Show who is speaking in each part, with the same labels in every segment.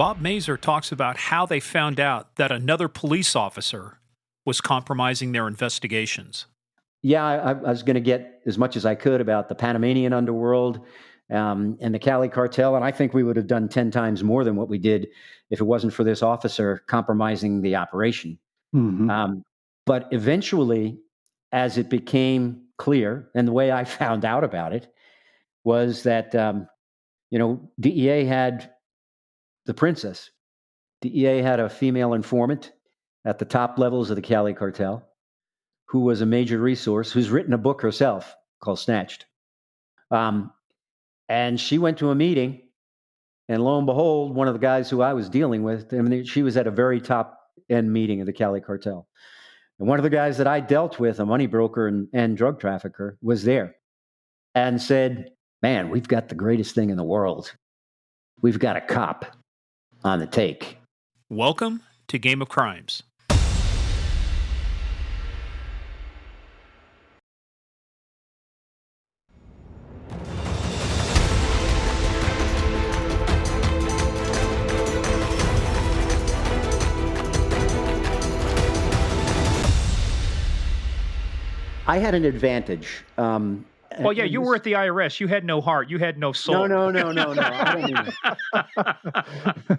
Speaker 1: Bob Mazur talks about how they found out that another police officer was compromising their investigations.
Speaker 2: Yeah, I was going to get as much as I could about the Panamanian underworld and the Cali cartel, and I think we would have done 10 times more than what we did if it wasn't for this officer compromising the operation. But eventually, as it became clear, and the way I found out about it was that, DEA had the princess. DEA had a female informant at the top levels of the Cali cartel who was a major resource, who's written a book herself called Snatched. And she went to a meeting, and lo and behold, one of the guys who I was dealing with, she was at a very top end meeting of the Cali cartel. And one of the guys that I dealt with, a money broker and drug trafficker, was there and said, "Man, we've got the greatest thing in the world. We've got a cop on the take."
Speaker 1: Welcome to Game of Crimes.
Speaker 2: I had an advantage.
Speaker 1: Well, yeah, you were at the IRS. You had no heart. You had no soul.
Speaker 2: No. I don't mean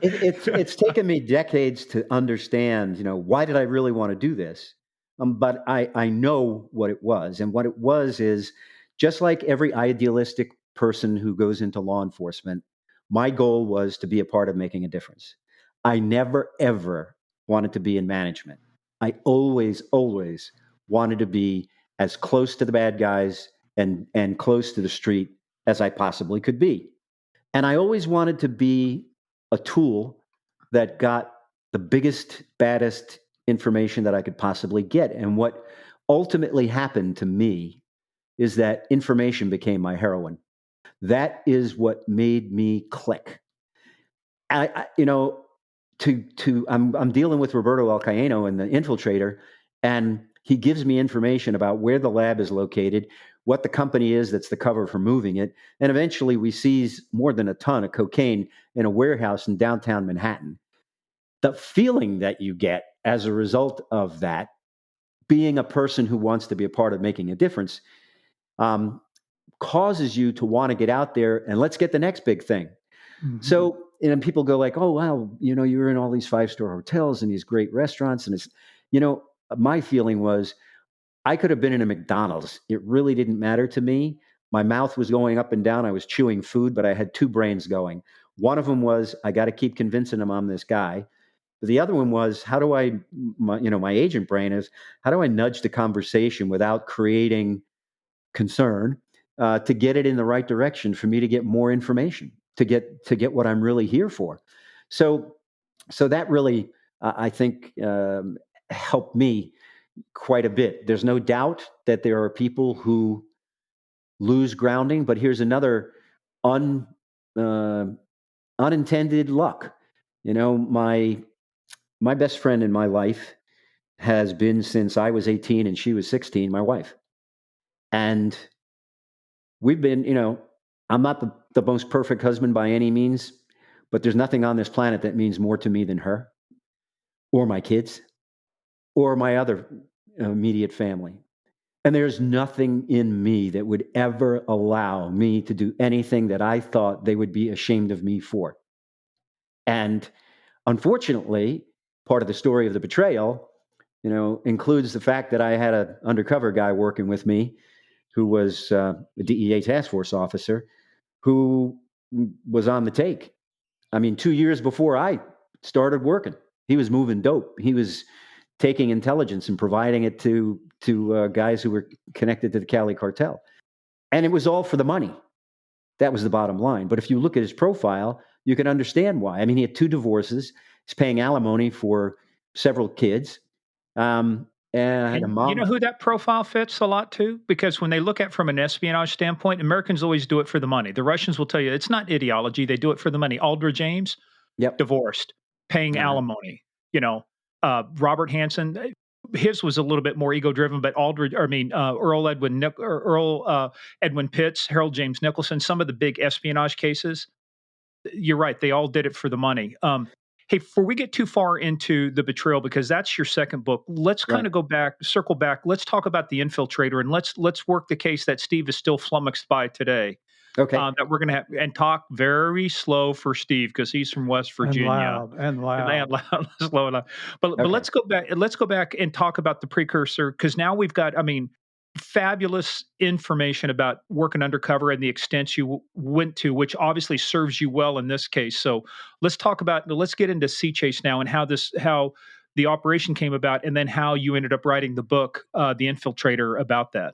Speaker 2: it. It's taken me decades to understand, why did I really want to do this? But I know what it was. And what it was is just like every idealistic person who goes into law enforcement, my goal was to be a part of making a difference. I never, ever wanted to be in management. I always wanted to be as close to the bad guys and close to the street as I possibly could be. And I always wanted to be a tool that got the biggest, baddest information that I could possibly get. And what ultimately happened to me is that information became my heroin. That is what made me click. I'm dealing with Roberto Alcaino and the Infiltrator, and he gives me information about where the lab is located, what the company is that's the cover for moving it, and eventually we seize more than a ton of cocaine in a warehouse in downtown Manhattan. The feeling that you get as a result of that, being a person who wants to be a part of making a difference, causes you to want to get out there and let's get the next big thing. Mm-hmm. So, and people go like, "Oh, wow, you're in all these 5-star hotels and these great restaurants." And it's, my feeling was I could have been in a McDonald's. It really didn't matter to me. My mouth was going up and down. I was chewing food, but I had two brains going. One of them was, I got to keep convincing them I'm this guy. But the other one was, my agent brain is, how do I nudge the conversation without creating concern to get it in the right direction for me to get more information, to get what I'm really here for. So that really, I think, helped me quite a bit. There's no doubt that there are people who lose grounding, but here's another unintended luck. My best friend in my life has been since I was 18 and she was 16, my wife. And we've been, I'm not the most perfect husband by any means, but there's nothing on this planet that means more to me than her or my kids or my other immediate family. And there's nothing in me that would ever allow me to do anything that I thought they would be ashamed of me for. And unfortunately, part of the story of the betrayal, includes the fact that I had an undercover guy working with me who was a DEA task force officer who was on the take. 2 years before I started working, he was moving dope. He was taking intelligence and providing it to guys who were connected to the Cali cartel. And it was all for the money. That was the bottom line. But if you look at his profile, you can understand why. He had 2 divorces. He's paying alimony for several kids. And a mom.
Speaker 1: You know who that profile fits a lot too? Because when they look at it from an espionage standpoint, Americans always do it for the money. The Russians will tell you it's not ideology. They do it for the money. Aldra James, divorced, paying alimony. Robert Hansen, his was a little bit more ego-driven, but Earl Edwin Pitts, Harold James Nicholson, some of the big espionage cases, you're right, they all did it for the money. Hey, before we get too far into the betrayal, because that's your second book, let's kind of go back, circle back. Let's talk about the Infiltrator, and let's work the case that Steve is still flummoxed by today.
Speaker 2: Okay.
Speaker 1: That we're going to have and talk very slow for Steve because he's from West Virginia.
Speaker 3: And loud.
Speaker 1: Slow enough. But let's go back. Let's go back and talk about the precursor because now we've got. I mean, fabulous information about working undercover and the extent you went to, which obviously serves you well in this case. So let's get into Sea Chase now and how the operation came about, and then how you ended up writing the book, The Infiltrator, about that.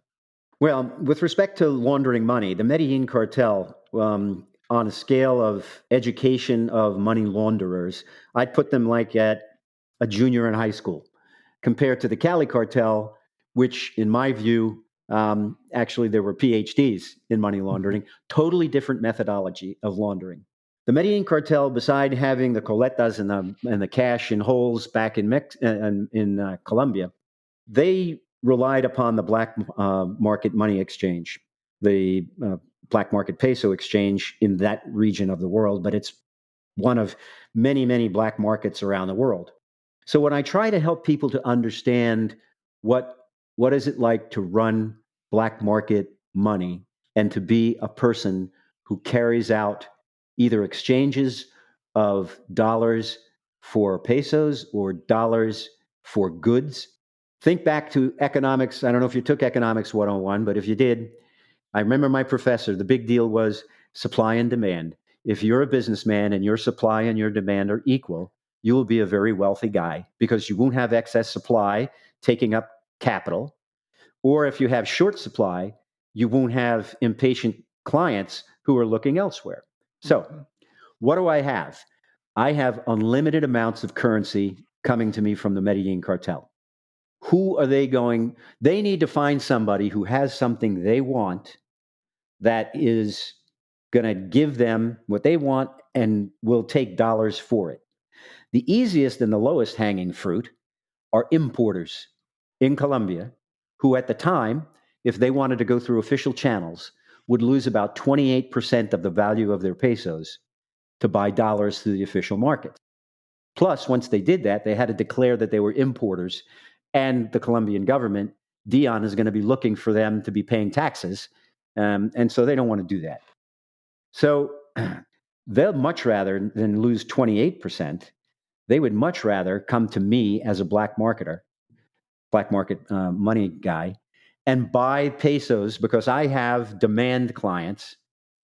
Speaker 2: Well, with respect to laundering money, the Medellin cartel, on a scale of education of money launderers, I'd put them like at a junior in high school, compared to the Cali cartel, which, in my view, actually there were PhDs in money laundering, totally different methodology of laundering. The Medellin cartel, beside having the coletas and the cash in holes back in Colombia, they relied upon the black market money exchange, the black market peso exchange in that region of the world, but it's one of many, many black markets around the world. So when I try to help people to understand what is it like to run black market money and to be a person who carries out either exchanges of dollars for pesos or dollars for goods. Think back to economics. I don't know if you took economics 101, but if you did, I remember my professor, the big deal was supply and demand. If you're a businessman and your supply and your demand are equal, you will be a very wealthy guy because you won't have excess supply taking up capital. Or if you have short supply, you won't have impatient clients who are looking elsewhere. So, what do I have? I have unlimited amounts of currency coming to me from the Medellin cartel. Who are they going? They need to find somebody who has something they want that is going to give them what they want and will take dollars for it. The easiest and the lowest hanging fruit are importers in Colombia who, at the time, if they wanted to go through official channels, would lose about 28% of the value of their pesos to buy dollars through the official market. Plus, once they did that, they had to declare that they were importers, and the Colombian government, Dion, is going to be looking for them to be paying taxes, and so they don't want to do that. So they'll much rather than lose 28%, they would much rather come to me as a black market money guy, and buy pesos because I have demand clients,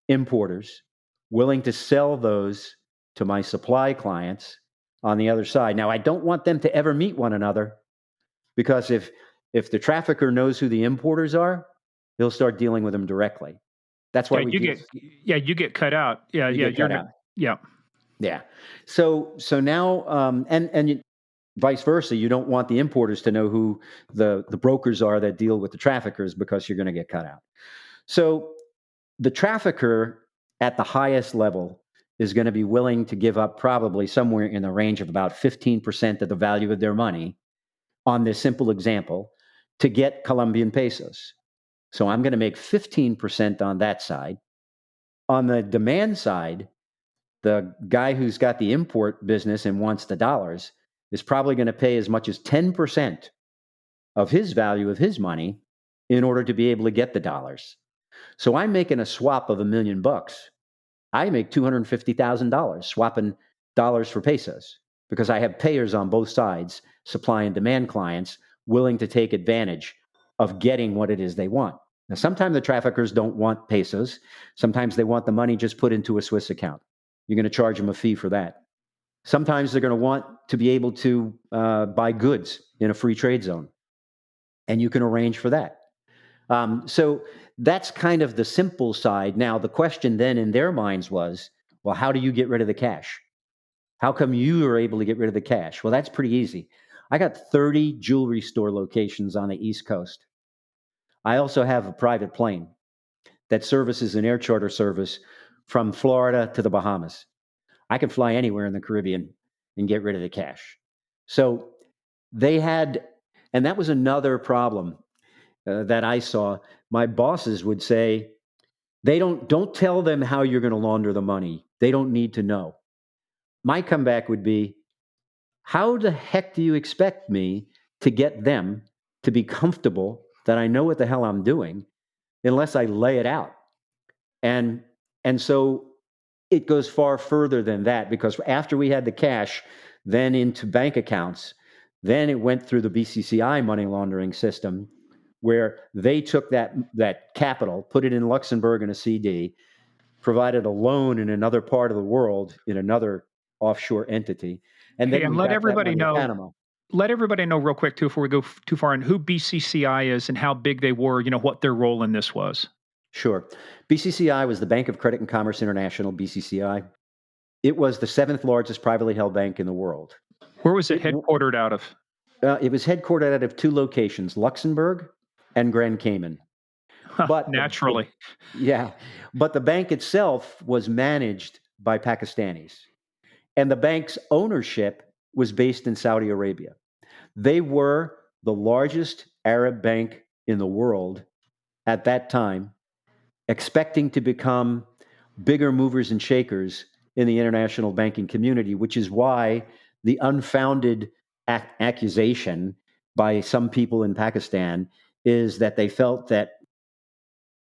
Speaker 2: importers, willing to sell those to my supply clients on the other side. Now, I don't want them to ever meet one another because if the trafficker knows who the importers are, he'll start dealing with them directly. That's why
Speaker 1: you get cut out. You're
Speaker 2: cut out.
Speaker 1: Yeah.
Speaker 2: So now, and vice versa, you don't want the importers to know who the brokers are that deal with the traffickers because you're going to get cut out. So the trafficker at the highest level is going to be willing to give up probably somewhere in the range of about 15% of the value of their money on this simple example to get Colombian pesos. So I'm going to make 15% on that side. On the demand side, the guy who's got the import business and wants the dollars is probably going to pay as much as 10% of his value of his money in order to be able to get the dollars. So I'm making a swap of $1 million. I make $250,000 swapping dollars for pesos because I have payers on both sides, supply and demand clients, willing to take advantage of getting what it is they want. Now, sometimes the traffickers don't want pesos. Sometimes they want the money just put into a Swiss account. You're going to charge them a fee for that. Sometimes they're going to want to be able to buy goods in a free trade zone, and you can arrange for that. So that's kind of the simple side. Now, the question then in their minds was, well, how do you get rid of the cash? How come you are able to get rid of the cash? Well, that's pretty easy. I got 30 jewelry store locations on the East Coast. I also have a private plane that services an air charter service from Florida to the Bahamas. I can fly anywhere in the Caribbean and get rid of the cash. So they had, and that was another problem that I saw. My bosses would say, don't tell them how you're going to launder the money. They don't need to know. My comeback would be, how the heck do you expect me to get them to be comfortable that I know what the hell I'm doing unless I lay it out? And so it goes far further than that, because after we had the cash, then into bank accounts, then it went through the BCCI money laundering system, where they took that capital, put it in Luxembourg in a CD, provided a loan in another part of the world in another offshore entity, and
Speaker 1: Hey,
Speaker 2: then
Speaker 1: and
Speaker 2: we
Speaker 1: let
Speaker 2: got that
Speaker 1: everybody
Speaker 2: money in
Speaker 1: know.
Speaker 2: Panama.
Speaker 1: Let everybody know real quick too, before we go too far in, who BCCI is and how big they were. What their role in this was.
Speaker 2: Sure. BCCI was the Bank of Credit and Commerce International, BCCI. It was the 7th largest privately held bank in the world.
Speaker 1: Where was it headquartered out of?
Speaker 2: It was headquartered out of 2 locations, Luxembourg and Grand Cayman. But
Speaker 1: naturally.
Speaker 2: But the bank itself was managed by Pakistanis. And the bank's ownership was based in Saudi Arabia. They were the largest Arab bank in the world at that time, expecting to become bigger movers and shakers in the international banking community, which is why the unfounded accusation by some people in Pakistan is that they felt that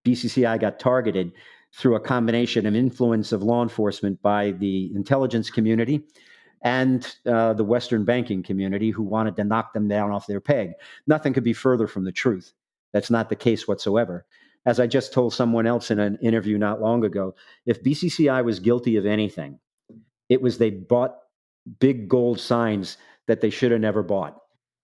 Speaker 2: BCCI got targeted through a combination of influence of law enforcement by the intelligence community and the Western banking community, who wanted to knock them down off their peg. Nothing could be further from the truth. That's not the case whatsoever. As I just told someone else in an interview not long ago, if BCCI was guilty of anything, it was they bought big gold signs that they should have never bought.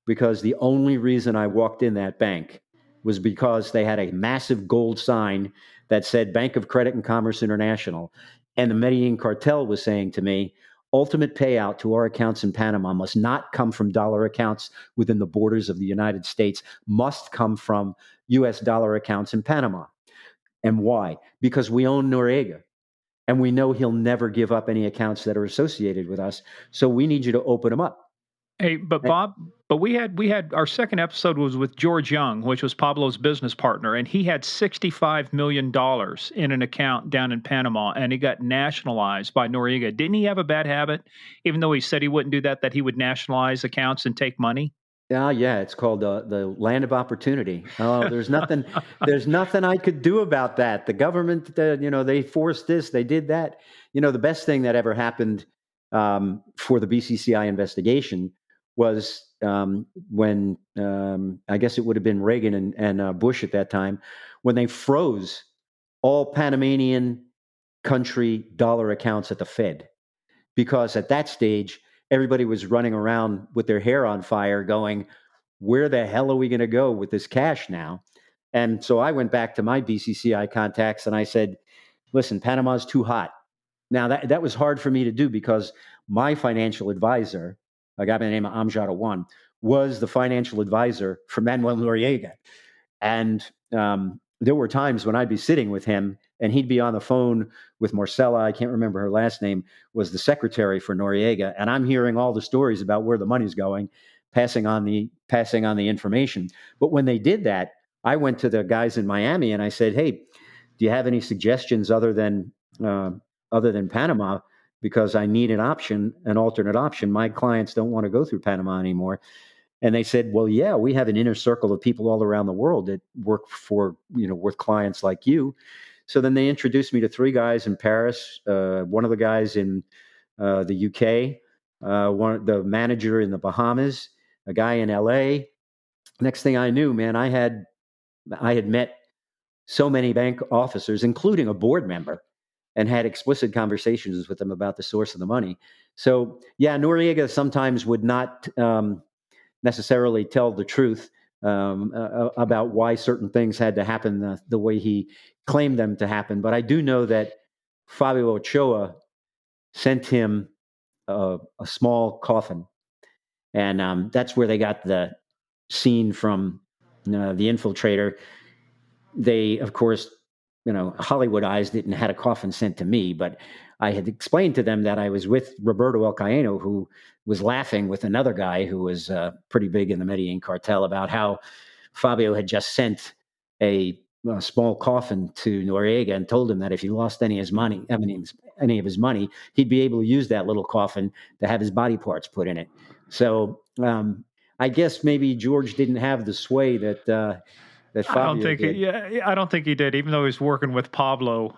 Speaker 2: Because the only reason I walked in that bank was because they had a massive gold sign that said Bank of Credit and Commerce International. And the Medellin cartel was saying to me, ultimate payout to our accounts in Panama must not come from dollar accounts within the borders of the United States, must come from US dollar accounts in Panama. And why? Because we own Noriega. And we know he'll never give up any accounts that are associated with us. So we need you to open them up.
Speaker 1: Hey, but Bob, we had our second episode was with George Young, which was Pablo's business partner, and he had $65 million in an account down in Panama, and he got nationalized by Noriega. Didn't he have a bad habit, even though he said he wouldn't do that he would nationalize accounts and take money?
Speaker 2: Yeah, it's called the land of opportunity. Oh, there's nothing I could do about that. The government, they forced this, they did that. The best thing that ever happened for the BCCI investigation was when I guess it would have been Reagan and Bush at that time, when they froze all Panamanian country dollar accounts at the Fed, because at that stage everybody was running around with their hair on fire going, where the hell are we going to go with this cash now? And so I went back to my BCCI contacts and I said, listen, Panama's too hot. Now that was hard for me to do because my financial advisor, a guy by the name of Amjad Awan, was the financial advisor for Manuel Noriega. And there were times when I'd be sitting with him and he'd be on the phone with Marcella, I can't remember her last name, was the secretary for Noriega. And I'm hearing all the stories about where the money's going, passing on the information. But when they did that, I went to the guys in Miami and I said, hey, do you have any suggestions other than Panama? Because I need an alternate option. My clients don't want to go through Panama anymore. And they said, well, yeah, we have an inner circle of people all around the world that work with clients like you. So then they introduced me to 3 guys in Paris, one of the guys in the UK, the manager in the Bahamas, a guy in LA. Next thing I knew, man, I had met so many bank officers, including a board member, and had explicit conversations with them about the source of the money. So yeah, Noriega sometimes would not necessarily tell the truth about why certain things had to happen the way he claimed them to happen. But I do know that Fabio Ochoa sent him a small coffin. And that's where they got the scene from the Infiltrator. They, of course, Hollywoodized it and had a coffin sent to me. But I had explained to them that I was with Roberto El Caeno, who was laughing with another guy who was pretty big in the Medellin cartel about how Fabio had just sent a a small coffin to Noriega and told him that if he lost any of his money, he'd be able to use that little coffin to have his body parts put in it. So I guess maybe George didn't have the sway that Fabio did.
Speaker 1: I don't think he did, even though he was working with Pablo.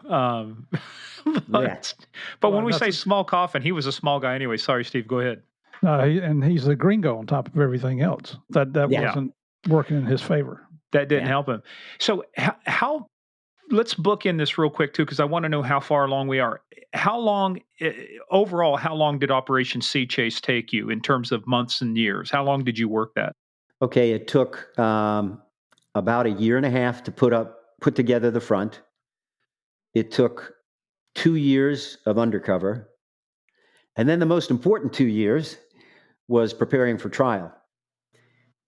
Speaker 1: But when we say small coffin, he was a small guy anyway. Sorry, Steve, go ahead.
Speaker 3: And he's a gringo on top of everything else. That wasn't working in his favor.
Speaker 1: That didn't help him. So how let's book in this real quick too, because I want to know how far along we are. How long did Operation Sea Chase take you in terms of months and years? How long did you work that?
Speaker 2: Okay, it took about a year and a half to put together the front. It took 2 years of undercover. And then the most important 2 years was preparing for trial.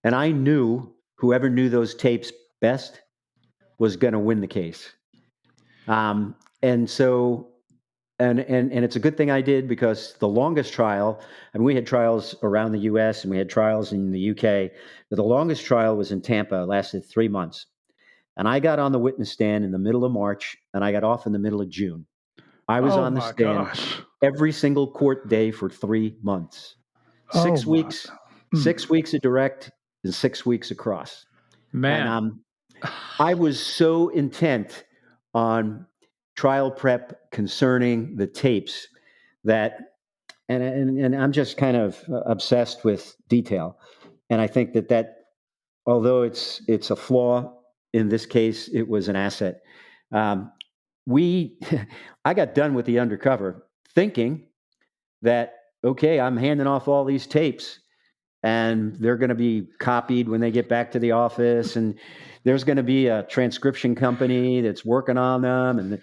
Speaker 2: And I knew whoever knew those tapes best was going to win the case. And so, and it's a good thing I did, because the longest trial, and we had trials around the US and we had trials in the UK, but the longest trial was in Tampa, lasted 3 months. And I got on the witness stand in the middle of March and I got off in the middle of June. I was on the stand every single court day for 3 months. 6 weeks, 6 weeks of direct and 6 weeks across.
Speaker 1: Man.
Speaker 2: And I was so intent on trial prep concerning the tapes that, and I'm just kind of obsessed with detail. And I think that although it's a flaw, in this case, it was an asset. I got done with the undercover thinking that, okay, I'm handing off all these tapes and they're going to be copied when they get back to the office, and there's going to be a transcription company that's working on them. And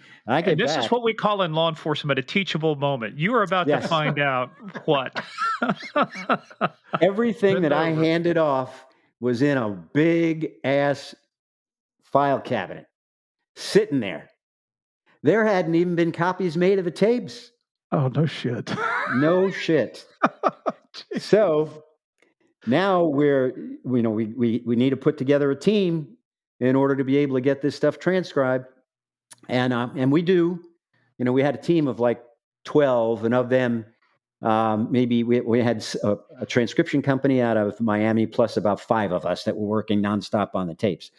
Speaker 1: this is what we call in law enforcement a teachable moment. You are about to find out what.
Speaker 2: Everything that I handed off was in a big ass file cabinet sitting there. There hadn't even been copies made of the tapes.
Speaker 3: Oh, no shit.
Speaker 2: No shit. So now we need to put together a team in order to be able to get this stuff transcribed. And we do. We had a team of like 12, and of them, maybe we had a transcription company out of Miami, plus about 5 of us that were working nonstop on the tapes.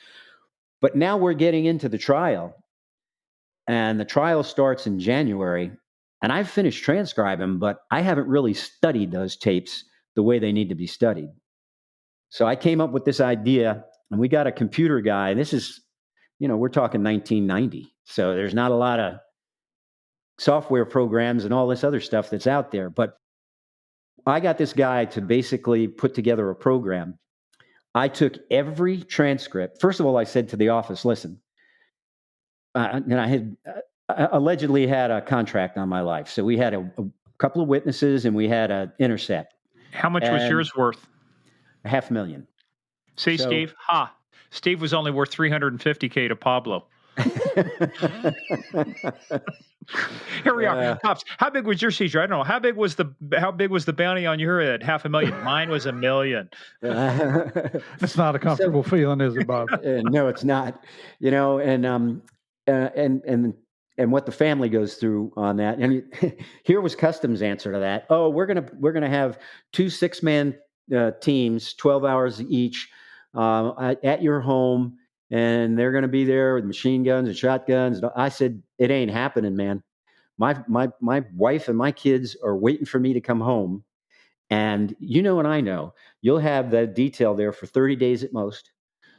Speaker 2: But now we're getting into the trial, and the trial starts in January, and I've finished transcribing, but I haven't really studied those tapes the way they need to be studied. So I came up with this idea, and we got a computer guy, and this is, we're talking 1990. So there's not a lot of software programs and all this other stuff that's out there. But I got this guy to basically put together a program. I took every transcript. First of all, I said to the office, listen, and I had allegedly had a contract on my life. So we had a couple of witnesses and we had an intercept.
Speaker 1: How much was yours worth?
Speaker 2: $500,000.
Speaker 1: See, so, Steve? Steve was only worth $350K to Pablo. Here we are, Pops. How big was your seizure? I don't know. How big was the bounty on your head? $500,000. Mine was $1 million.
Speaker 3: It's not a comfortable feeling, is it, Bob?
Speaker 2: No, it's not. And what the family goes through on that. And here was Customs' answer to that. Oh, we're gonna have 2 6-man teams, 12 hours each, at your home. And they're going to be there with machine guns and shotguns. I said, it ain't happening, man. My wife and my kids are waiting for me to come home. And and I know, you'll have that detail there for 30 days at most.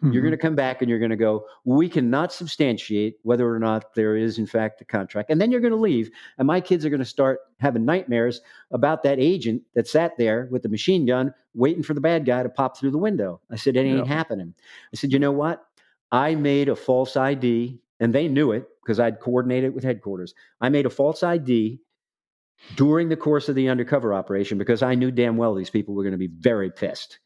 Speaker 2: Mm-hmm. You're going to come back and you're going to go, we cannot substantiate whether or not there is, in fact, a contract. And then you're going to leave. And my kids are going to start having nightmares about that agent that sat there with the machine gun waiting for the bad guy to pop through the window. I said, it ain't happening. I said, you know what? I made a false ID, and they knew it because I'd coordinated with headquarters. I made a false ID during the course of the undercover operation because I knew damn well these people were going to be very pissed.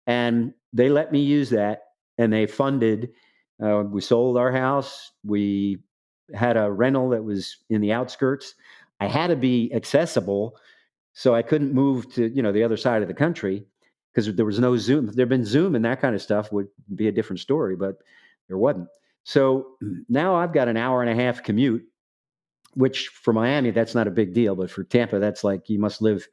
Speaker 2: And they let me use that, and they funded. We sold our house. We had a rental that was in the outskirts. I had to be accessible, so I couldn't move to the other side of the country. Because there was no Zoom. If there'd been Zoom and that kind of stuff would be a different story, but there wasn't. So now I've got an hour and a half commute, which for Miami, that's not a big deal. But for Tampa, that's like you must live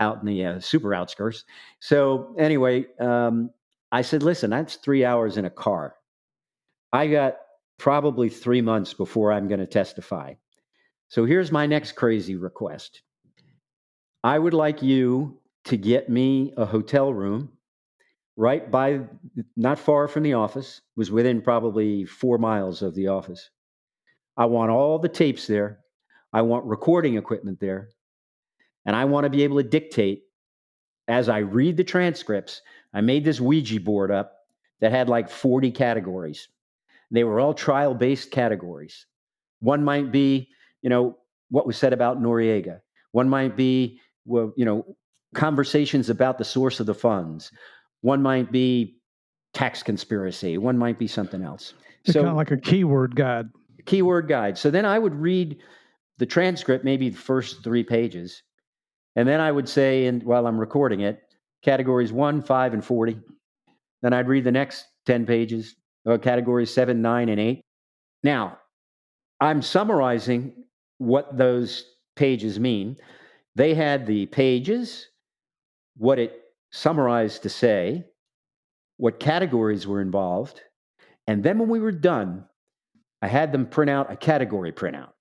Speaker 2: out in the super outskirts. So anyway, I said, listen, that's 3 hours in a car. I got probably 3 months before I'm going to testify. So here's my next crazy request. I would like you to get me a hotel room right by, not far from the office, was within probably 4 miles of the office. I want all the tapes there. I want recording equipment there. And I want to be able to dictate as I read the transcripts. I made this Ouija board up that had like 40 categories. They were all trial-based categories. One might be, what was said about Noriega. One might be, conversations about the source of the funds. One might be tax conspiracy. One might be something else.
Speaker 3: It's kind of like a keyword guide.
Speaker 2: Keyword guide. So then I would read the transcript, maybe the first 3 pages. And then I would say, while I'm recording it, categories 1, 5, and 40. Then I'd read the next 10 pages, categories 7, 9, and 8. Now, I'm summarizing what those pages mean. They had the pages, what it summarized to say, what categories were involved. And then when we were done, I had them print out a category printout.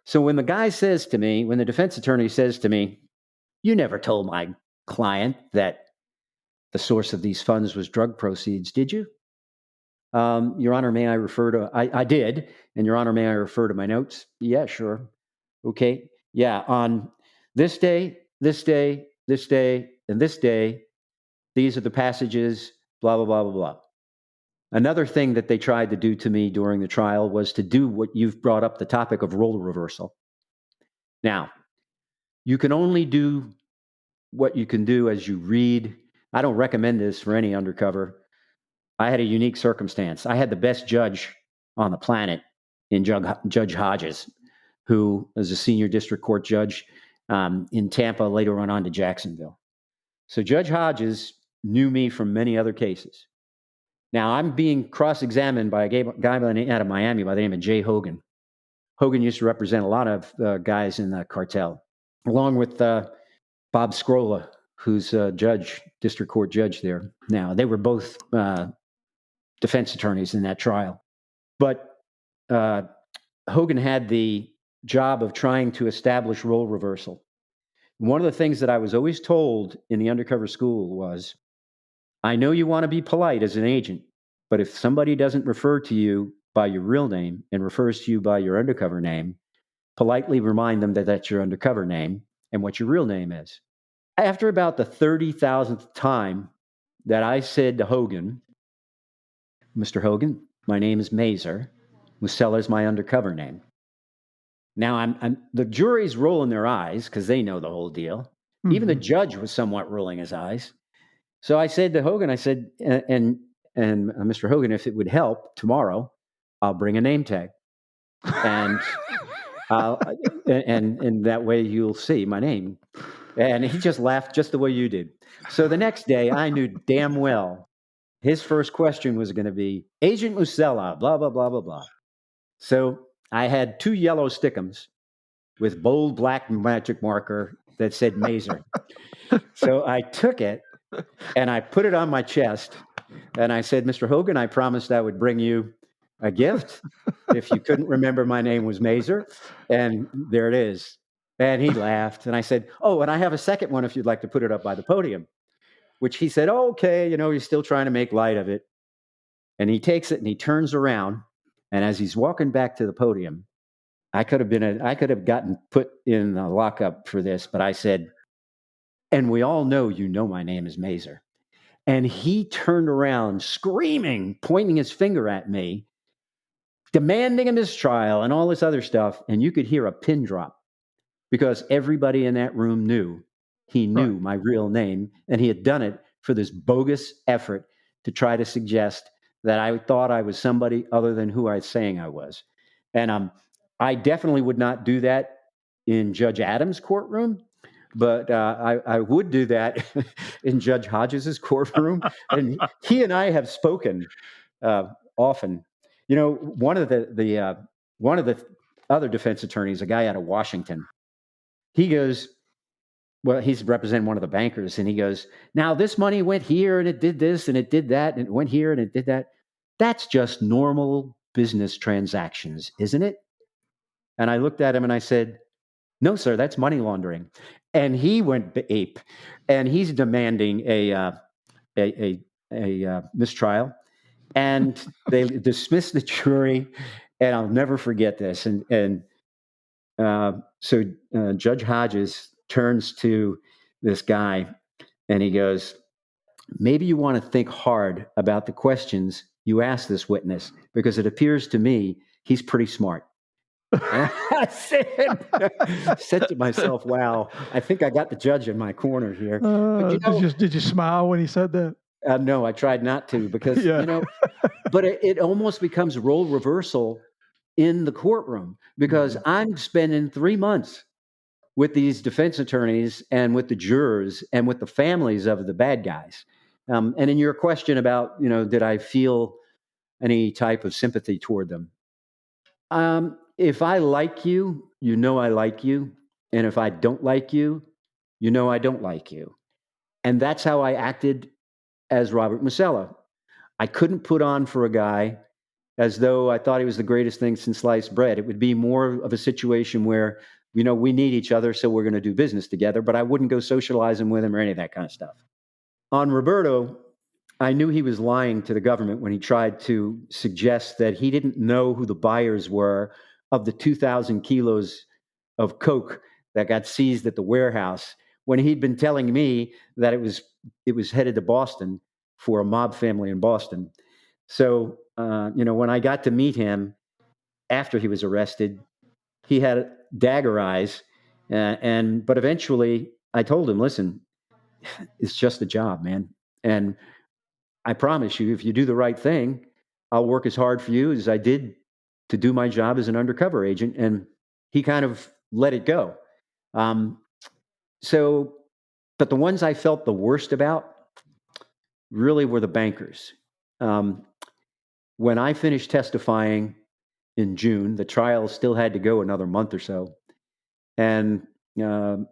Speaker 2: So when the guy says to me, when the defense attorney says to me, you never told my client that the source of these funds was drug proceeds, did you? Your Honor, may I refer to, I did. And Your Honor, may I refer to my notes? Yeah, sure. Okay. Yeah. On this day, this day, this day, and this day, these are the passages, blah, blah, blah, blah, blah. Another thing that they tried to do to me during the trial was to do what you've brought up, the topic of role reversal. Now, you can only do what you can do as you read. I don't recommend this for any undercover. I had a unique circumstance. I had the best judge on the planet in Judge Hodges, who is a senior district court judge in Tampa, later on to Jacksonville. So Judge Hodges knew me from many other cases. Now I'm being cross-examined by a guy out of Miami by the name of Jay Hogan. Hogan used to represent a lot of guys in the cartel, along with Bob Scrolla, who's a district court judge there. Now, they were both defense attorneys in that trial. But Hogan had the job of trying to establish role reversal. One of the things that I was always told in the undercover school was, I know you want to be polite as an agent, but if somebody doesn't refer to you by your real name and refers to you by your undercover name, politely remind them that that's your undercover name and what your real name is. After about the 30,000th time that I said to Hogan, Mr. Hogan, my name is Mazur. Musella's my undercover name. Now, the jury's rolling their eyes because they know the whole deal. Mm-hmm. Even the judge was somewhat rolling his eyes. So I said to Hogan, I said, and Mr. Hogan, if it would help tomorrow, I'll bring a name tag, and and that way you'll see my name. And he just laughed just the way you did. So the next day, I knew damn well his first question was going to be, Agent Musella, blah, blah, blah, blah, blah. So I had 2 yellow stickums with bold black magic marker that said Mazur. So I took it and I put it on my chest. And I said, Mr. Hogan, I promised I would bring you a gift if you couldn't remember my name was Mazur. And there it is. And he laughed. And I said, oh, and I have a second one if you'd like to put it up by the podium, which he said, oh, okay, he's still trying to make light of it. And he takes it and he turns around. And as he's walking back to the podium, I could have gotten put in a lockup for this, but I said, and we all know my name is Mazur. And he turned around screaming, pointing his finger at me, demanding a mistrial and all this other stuff. And you could hear a pin drop because everybody in that room knew he knew my real name. And he had done it for this bogus effort to try to suggest that I thought I was somebody other than who I was saying I was. And I definitely would not do that in Judge Adams' courtroom. But I would do that in Judge Hodges' courtroom. And he and I have spoken often. one of the other defense attorneys, a guy out of Washington, he goes, well, he's representing one of the bankers, and he goes, now this money went here and it did this and it did that and it went here and it did that. That's just normal business transactions, isn't it? And I looked at him and I said, no, sir, that's money laundering. And he went ape, and he's demanding a mistrial. And they dismissed the jury, and I'll never forget this. So Judge Hodges turns to this guy, and he goes, maybe you want to think hard about the questions you ask this witness, because it appears to me he's pretty smart. And I said to myself, wow, I think I got the judge in my corner here.
Speaker 3: Did you smile when he said that?
Speaker 2: No, I tried not to, because, but it almost becomes role reversal in the courtroom, because I'm spending 3 months with these defense attorneys and with the jurors and with the families of the bad guys. And in your question about, did I feel any type of sympathy toward them? If I like you, I like you. And if I don't like you, I don't like you. And that's how I acted as Robert Masella. I couldn't put on for a guy as though I thought he was the greatest thing since sliced bread. It would be more of a situation where, we need each other, so we're going to do business together, but I wouldn't go socializing with him or any of that kind of stuff. On Roberto, I knew he was lying to the government when he tried to suggest that he didn't know who the buyers were of the 2,000 kilos of coke that got seized at the warehouse, when he'd been telling me that it was headed to Boston for a mob family in Boston. So, when I got to meet him after he was arrested, he had dagger eyes, but eventually I told him, listen, it's just a job, man. And I promise you, if you do the right thing, I'll work as hard for you as I did to do my job as an undercover agent. And he kind of let it go. But the ones I felt the worst about really were the bankers. When I finished testifying in June, the trial still had to go another month or so. And I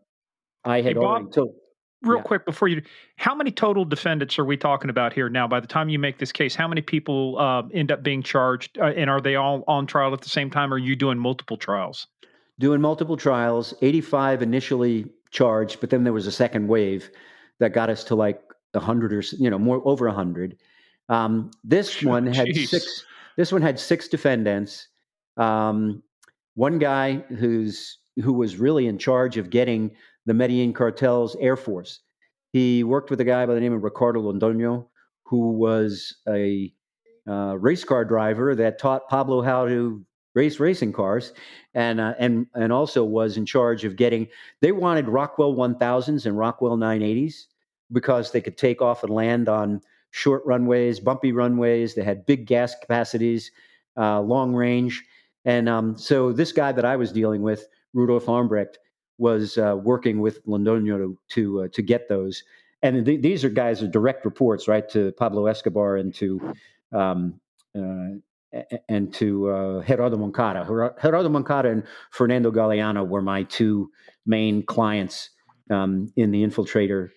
Speaker 2: had already told.
Speaker 1: Real quick before how many total defendants are we talking about here now? By the time you make this case, how many people end up being charged? And are they all on trial at the same time? Or are you doing multiple trials?
Speaker 2: Doing multiple trials, 85 initially charged, but then there was a second wave that got us to like 100 or, more, over 100. This one had six defendants. One guy who was really in charge of getting the Medellin cartel's Air Force. He worked with a guy by the name of Ricardo Londoño, who was a race car driver that taught Pablo how to race racing cars, and also was in charge of getting. They wanted Rockwell 1000s and Rockwell 980s because they could take off and land on short runways, bumpy runways. They had big gas capacities, long range, and so this guy that I was dealing with, Rudolf Armbrecht, was working with Londoño to get those. And these are guys are direct reports, right, to Pablo Escobar and to Gerardo Moncada. Gerardo Moncada and Fernando Galeano were my two main clients in the Infiltrator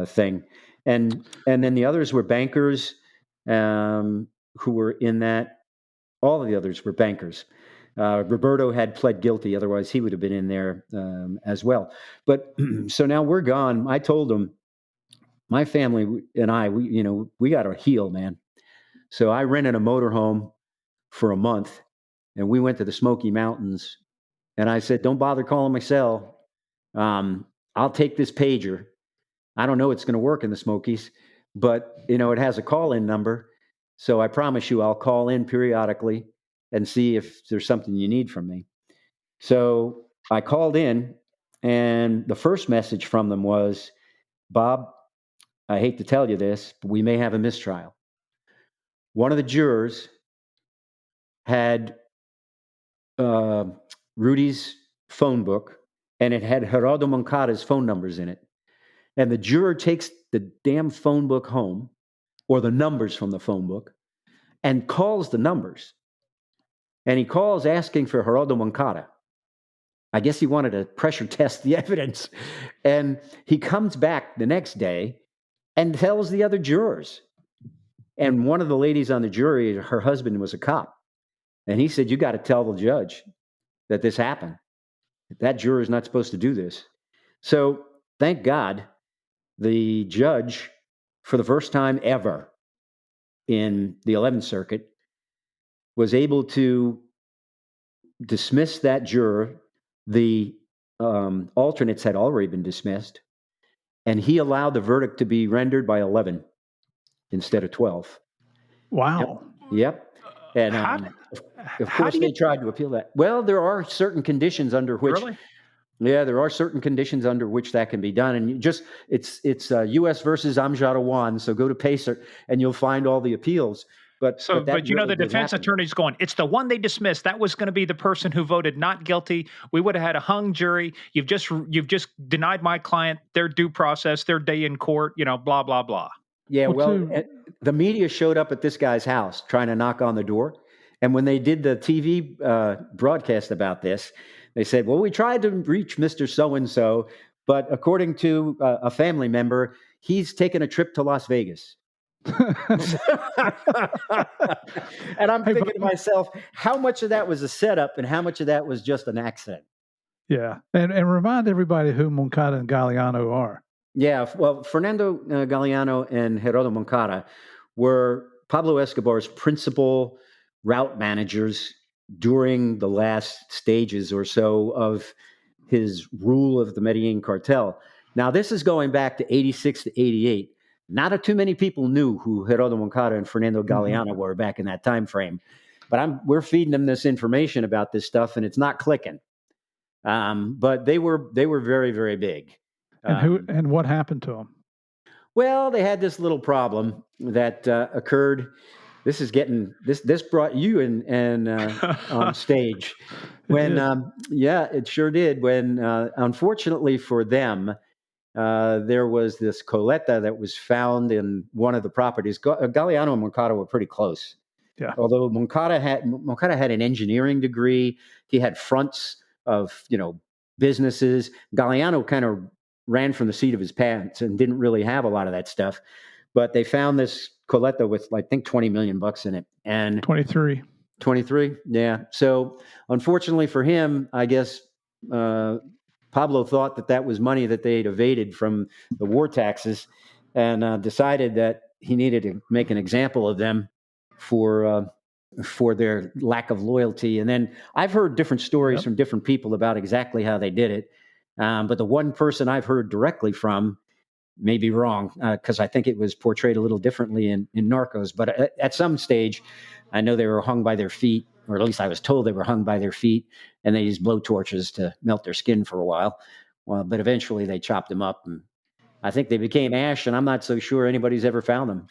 Speaker 2: thing. And then the others were bankers who were in that. All of the others were bankers. Roberto had pled guilty, otherwise he would have been in there as well. But so now we're gone. I told him, my family and I, we got to heal, man. So I rented a motorhome for a month, and we went to the Smoky Mountains. And I said, don't bother calling my cell. I'll take this pager. I don't know it's going to work in the Smokies, but it has a call-in number. So I promise you, I'll call in periodically and see if there's something you need from me. So I called in, and the first message from them was, Bob, I hate to tell you this, but we may have a mistrial. One of the jurors had Rudy's phone book, and it had Gerardo Moncada's phone numbers in it. And the juror takes the damn phone book home, or the numbers from the phone book, and calls the numbers. And he calls asking for Geraldo Moncada. I guess he wanted to pressure test the evidence. And he comes back the next day and tells the other jurors. And one of the ladies on the jury, her husband was a cop. And he said, you got to tell the judge that this happened. That juror is not supposed to do this. So thank God the judge, for the first time ever in the 11th Circuit, was able to dismiss that juror. The alternates had already been dismissed, and he allowed the verdict to be rendered by 11 instead of 12.
Speaker 3: Wow.
Speaker 2: Yep. And of course, they tried to appeal that. Well, there are certain conditions under which.
Speaker 1: Really?
Speaker 2: Yeah, there are certain conditions under which that can be done, and it's U.S. versus Amjad. So go to Pacer, and you'll find all the appeals. But
Speaker 1: you know, the defense attorney's going, it's the one they dismissed. That was going to be the person who voted not guilty. We would have had a hung jury. You've just denied my client their due process, their day in court. You know, blah blah blah.
Speaker 2: Yeah, well, the media showed up at this guy's house trying to knock on the door, and when they did the TV broadcast about this, they said, well, we tried to reach Mr. So-and-so, but according to a family member, he's taken a trip to Las Vegas. And I'm thinking to myself, how much of that was a setup and how much of that was just an accident?
Speaker 3: Yeah. And remind everybody who Moncada and Galeano are.
Speaker 2: Yeah. Well, Fernando Galeano and Geraldo Moncada were Pablo Escobar's principal route managers during the last stages or so of his rule of the Medellin cartel. Now, this is going back to 86 to 88. Not too many people knew who Geraldo Moncada and Fernando Galeano were back in that time frame. But we're feeding them this information about this stuff, and it's not clicking. But they were very, very big.
Speaker 3: And what happened to them?
Speaker 2: Well, they had this little problem that occurred. This brought you in on stage when it sure did. When unfortunately for them, there was this coleta that was found in one of the properties. Galeano and Moncada were pretty close.
Speaker 3: Yeah.
Speaker 2: Although Moncada had an engineering degree, he had fronts of businesses. Galeano kind of ran from the seat of his pants and didn't really have a lot of that stuff. But they found this coleta with, I think, $20 million in it. And
Speaker 3: 23.
Speaker 2: Yeah. So unfortunately for him, I guess Pablo thought that was money that they had evaded from the war taxes, and decided that he needed to make an example of them for their lack of loyalty. And then I've heard different stories from different people about exactly how they did it. But the one person I've heard directly from may be wrong, because I think it was portrayed a little differently in Narcos. But at some stage, I know they were hung by their feet, or at least I was told they were hung by their feet, and they used blowtorches to melt their skin for a while. Well, but eventually they chopped them up, and I think they became ash, and I'm not so sure anybody's ever found them.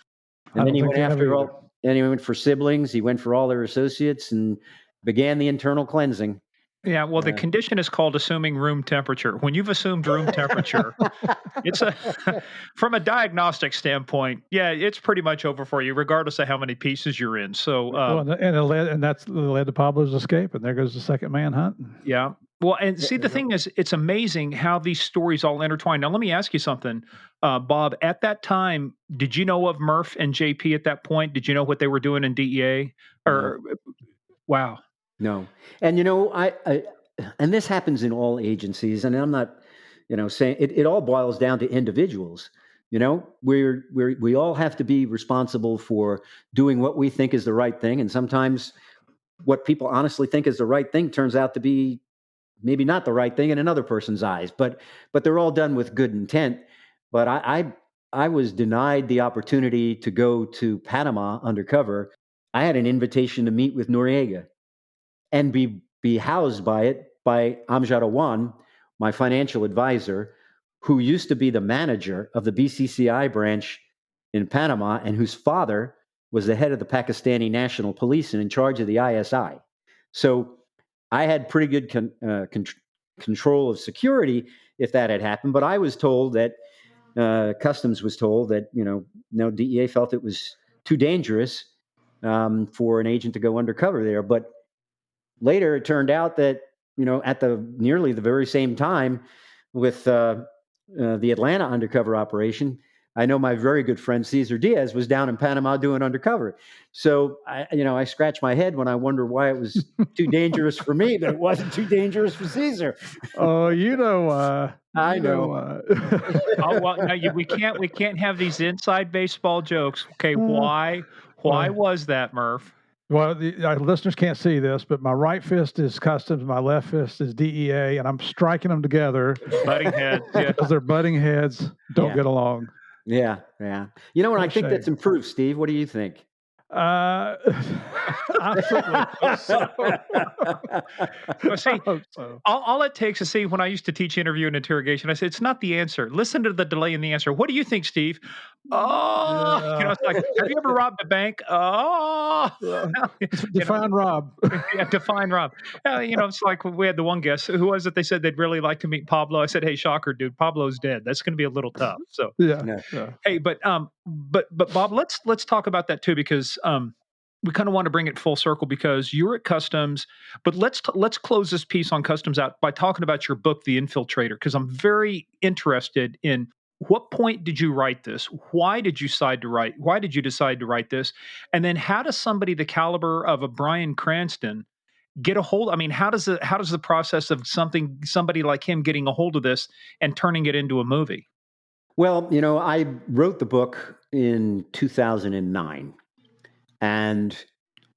Speaker 2: And then he went after all, and he went for siblings, he went for all their associates, and began the internal cleansing.
Speaker 1: Yeah, well, the condition is called assuming room temperature. When you've assumed room temperature, it's from a diagnostic standpoint, it's pretty much over for you, regardless of how many pieces you're in. So,
Speaker 3: and that's led to Pablo's escape, and there goes the second manhunt.
Speaker 1: Yeah. Well, and see, the thing is, it's amazing how these stories all intertwine. Now, let me ask you something, Bob. At that time, did you know of Murph and JP at that point? Did you know what they were doing in DEA? Or, wow.
Speaker 2: No. And, and this happens in all agencies, and I'm not, saying it all boils down to individuals. We all have to be responsible for doing what we think is the right thing. And sometimes what people honestly think is the right thing turns out to be maybe not the right thing in another person's eyes, but they're all done with good intent. But I was denied the opportunity to go to Panama undercover. I had an invitation to meet with Noriega and be housed by Amjad Awan, my financial advisor, who used to be the manager of the BCCI branch in Panama, and whose father was the head of the Pakistani National Police and in charge of the ISI. So I had pretty good control of security if that had happened. But I was told that Customs was told that no, DEA felt it was too dangerous for an agent to go undercover there. But later it turned out that, at nearly the very same time with the Atlanta undercover operation, I know my very good friend Cesar Diaz was down in Panama doing undercover. So I scratch my head when I wonder why it was too dangerous for me, but it wasn't too dangerous for Cesar.
Speaker 3: Oh,
Speaker 2: I know.
Speaker 1: Oh well, no, we can't have these inside baseball jokes. Okay, why was that, Murph?
Speaker 3: Well, our listeners can't see this, but my right fist is Customs, my left fist is DEA, and I'm striking them together.
Speaker 1: Butting heads, yeah.
Speaker 3: Because they're butting heads, don't get along.
Speaker 2: Yeah. I think that's improved, Steve. What do you think?
Speaker 3: I certainly hope so.
Speaker 1: Well, see, all it takes is, see, when I used to teach interview and interrogation, I said, it's not the answer. Listen to the delay in the answer. What do you think, Steve? Oh, it's like, have you ever robbed a bank? Oh,
Speaker 3: define rob.
Speaker 1: Yeah, define rob. It's like we had the one guest. Who was it? They said they'd really like to meet Pablo. I said, hey, shocker, dude, Pablo's dead. That's going to be a little tough. So
Speaker 3: yeah.
Speaker 1: Hey, but Bob, let's talk about that too, because we kind of want to bring it full circle because you're at Customs, but let's close this piece on Customs out by talking about your book, The Infiltrator, because I'm very interested in what point did you write this? Why did you decide to write this? And then how does somebody the caliber of a Bryan Cranston get a hold? I mean, how does the process of somebody like him getting a hold of this and turning it into a movie?
Speaker 2: Well, I wrote the book in 2009. And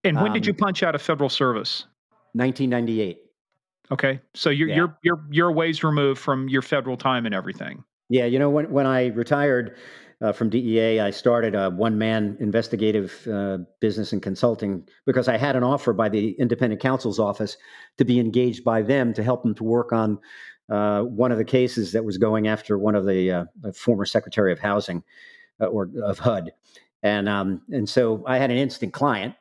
Speaker 1: when did you punch out of federal service?
Speaker 2: 1998.
Speaker 1: Okay, so you're a ways removed from your federal time and everything.
Speaker 2: Yeah, when I retired from DEA, I started a one-man investigative business and consulting because I had an offer by the Independent Counsel's Office to be engaged by them to help them to work on one of the cases that was going after one of the former Secretary of Housing or of HUD. And so I had an instant client,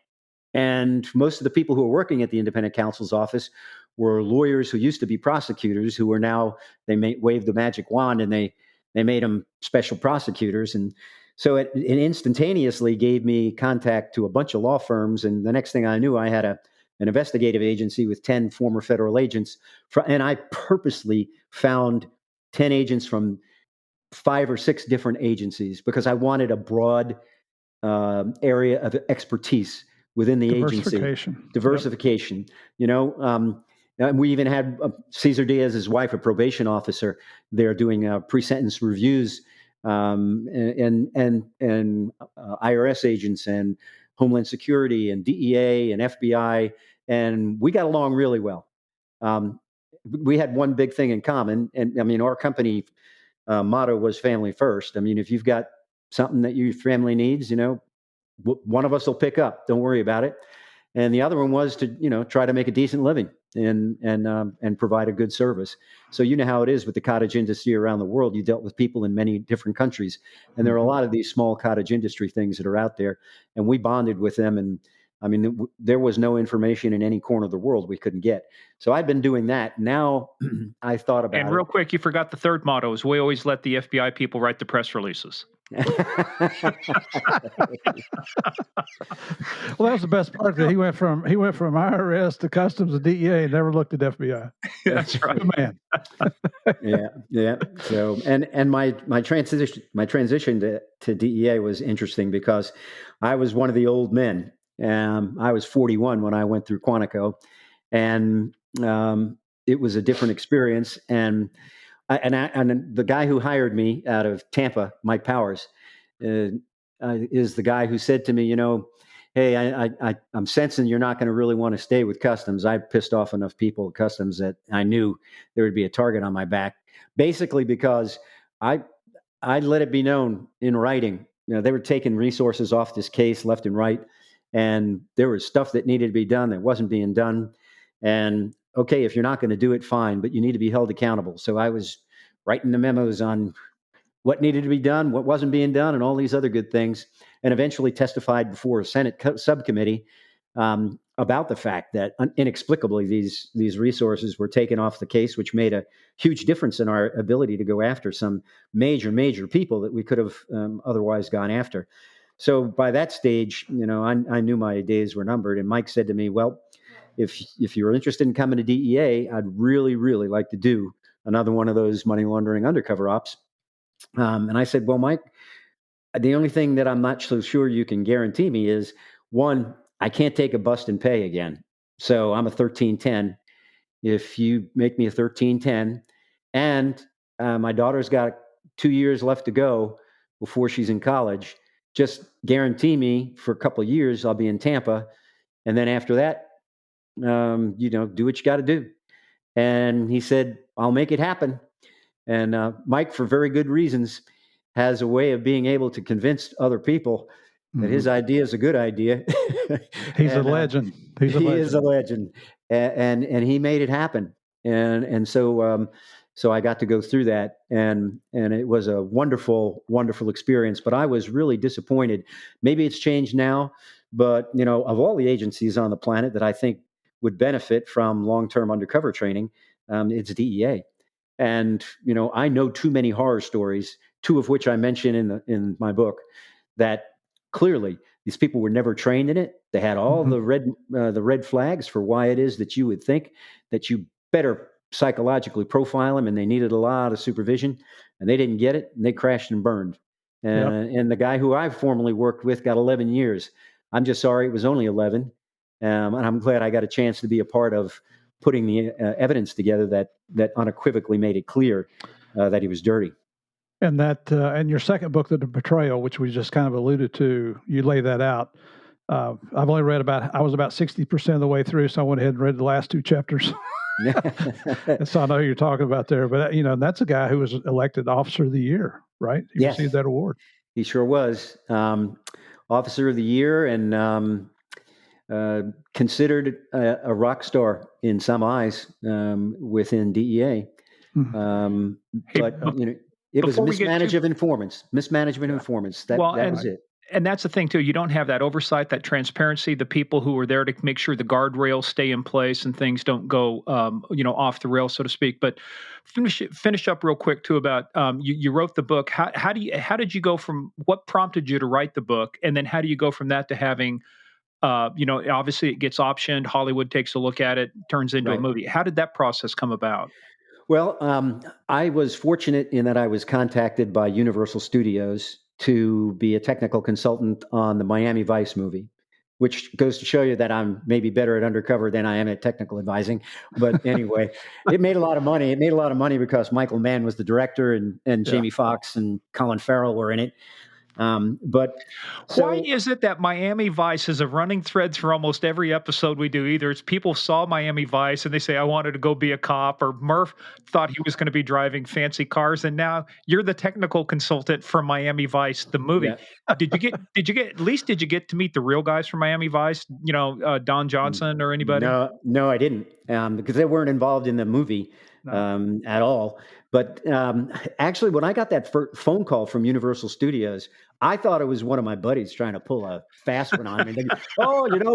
Speaker 2: and most of the people who were working at the Independent Counsel's Office were lawyers who used to be prosecutors who were now, waved the magic wand and they made them special prosecutors. And so it instantaneously gave me contact to a bunch of law firms. And the next thing I knew, I had an investigative agency with 10 former federal agents. And I purposely found 10 agents from 5 or 6 different agencies because I wanted a broad area of expertise within the agency. Diversification. Yep. And we even had Cesar Diaz's wife, a probation officer, there doing pre-sentence reviews, and IRS agents and Homeland Security and DEA and FBI, and we got along really well. We had one big thing in common, and I mean, our company motto was family first. I mean, if you've got something that your family needs, one of us will pick up. Don't worry about it. And the other one was to, try to make a decent living and provide a good service. So you know how it is with the cottage industry around the world. You dealt with people in many different countries, and there are a lot of these small cottage industry things that are out there. And we bonded with them. And I mean, there was no information in any corner of the world we couldn't get. So I've been doing that. Now I thought about it.
Speaker 1: And real quick, you forgot the third motto is we always let the FBI people write the press releases.
Speaker 3: Well, that was the best part. That he went from IRS to Customs to DEA and never looked at FBI.
Speaker 1: That's right,
Speaker 3: man.
Speaker 2: Yeah. So and my transition to DEA was interesting because I was one of the old men. I was 41 when I went through Quantico, and it was a different experience. And the guy who hired me out of Tampa, Mike Powers, is the guy who said to me, hey, I'm sensing you're not going to really want to stay with Customs. I pissed off enough people at Customs that I knew there would be a target on my back, basically because I let it be known in writing. They were taking resources off this case left and right, and there was stuff that needed to be done that wasn't being done. And okay, if you're not going to do it, fine, but you need to be held accountable. So I was writing the memos on what needed to be done, what wasn't being done, and all these other good things, and eventually testified before a Senate subcommittee about the fact that inexplicably these resources were taken off the case, which made a huge difference in our ability to go after some major people that we could have otherwise gone after. So by that stage, I knew my days were numbered. And Mike said to me, well, if you're interested in coming to DEA, I'd really, really like to do another one of those money laundering undercover ops. And I said, well, Mike, the only thing that I'm not so sure you can guarantee me is, one, I can't take a bust and pay again. So I'm a 1310. If you make me a 1310, and my daughter's got 2 years left to go before she's in college, just guarantee me for a couple of years I'll be in Tampa. And then after that, do what you got to do. And he said, I'll make it happen. And Mike, for very good reasons, has a way of being able to convince other people that his idea is a good idea.
Speaker 3: He's a legend.
Speaker 2: He is a legend, and he made it happen. And so I got to go through that, and it was a wonderful, wonderful experience. But I was really disappointed. Maybe it's changed now, but of all the agencies on the planet that I think would benefit from long-term undercover training, it's DEA. And I know too many horror stories, two of which I mention in my book, that clearly these people were never trained in it. They had all the red flags for why it is that you would think that you better psychologically profile them, and they needed a lot of supervision, and they didn't get it, and they crashed and burned. And the guy who I formerly worked with got 11 years. I'm just sorry it was only 11, and I'm glad I got a chance to be a part of putting the evidence together that unequivocally made it clear that he was dirty.
Speaker 3: And that, and your second book, The Betrayal, which we just kind of alluded to, you lay that out. I've only read I was about 60% of the way through, so I went ahead and read the last two chapters. So I know who you're talking about there. But, that's a guy who was elected Officer of the Year, right? He received that award.
Speaker 2: He sure was. Officer of the Year, and considered a rock star in some eyes within DEA. But it was mismanagement of informants. Mismanagement of informants. That was it.
Speaker 1: And that's the thing too. You don't have that oversight, that transparency. The people who are there to make sure the guardrails stay in place and things don't go, off the rails, so to speak. But finish up real quick too about you wrote the book. How did you go from what prompted you to write the book, and then how do you go from that to having obviously it gets optioned. Hollywood takes a look at it, turns into a movie. How did that process come about?
Speaker 2: Well, I was fortunate in that I was contacted by Universal Studios to be a technical consultant on the Miami Vice movie, which goes to show you that I'm maybe better at undercover than I am at technical advising. But anyway, it made a lot of money. It made a lot of money because Michael Mann was the director, and Jamie Foxx and Colin Farrell were in it.
Speaker 1: Why is it that Miami Vice is a running thread for almost every episode we do? Either it's people saw Miami Vice and they say, I wanted to go be a cop, or Murph thought he was going to be driving fancy cars, and now you're the technical consultant for Miami Vice, the movie. Yeah. Did you get to meet the real guys from Miami Vice? Don Johnson or anybody?
Speaker 2: No, I didn't, because they weren't involved in the movie at all. But actually, when I got that phone call from Universal Studios, I thought it was one of my buddies trying to pull a fast one on me.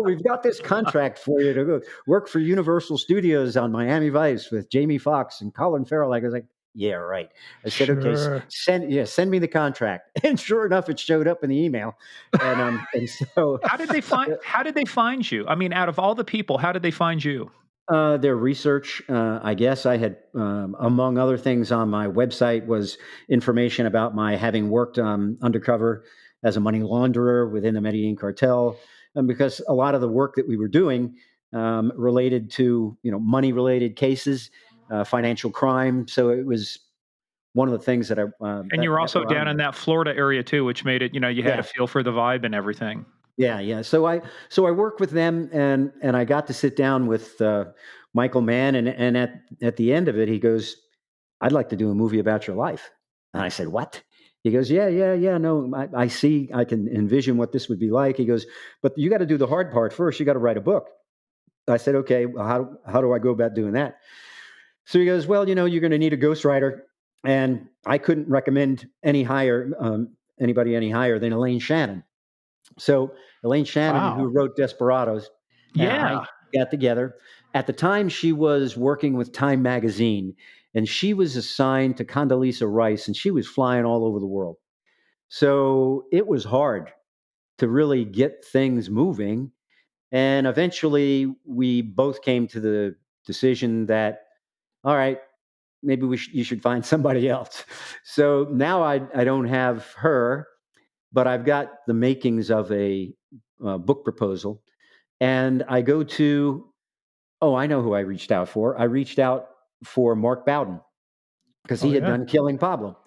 Speaker 2: We've got this contract for you to go work for Universal Studios on Miami Vice with Jamie Foxx and Colin Farrell. I was like, yeah, right. I said, okay, send me the contract. And sure enough, it showed up in the email. And so,
Speaker 1: how did they find you? I mean, out of all the people, how did they find you?
Speaker 2: Their research, I guess. I had, among other things on my website, was information about my having worked undercover as a money launderer within the Medellin cartel, and because a lot of the work that we were doing related to money-related cases, financial crime. So it was one of the things that I.
Speaker 1: And you were also down in that Florida area too, which made it. You had a feel for the vibe and everything.
Speaker 2: Yeah. So I worked with them, and I got to sit down with Michael Mann, and at the end of it, he goes, "I'd like to do a movie about your life." And I said, "What?" He goes, "Yeah. No, I see. I can envision what this would be like." He goes, "But you got to do the hard part first. You got to write a book." I said, "Okay. Well, how do I go about doing that?" So he goes, "Well, you're going to need a ghostwriter," and I couldn't recommend anybody any higher than Elaine Shannon. So Elaine Shannon, who wrote Desperados, and I got together. At the time, she was working with Time magazine, and she was assigned to Condoleezza Rice, and she was flying all over the world. So it was hard to really get things moving. And eventually we both came to the decision that, all right, maybe you should find somebody else. So now I don't have her, but I've got the makings of a book proposal. And I go to, I know who I reached out for. I reached out for Mark Bowden because he had done Killing Pablo.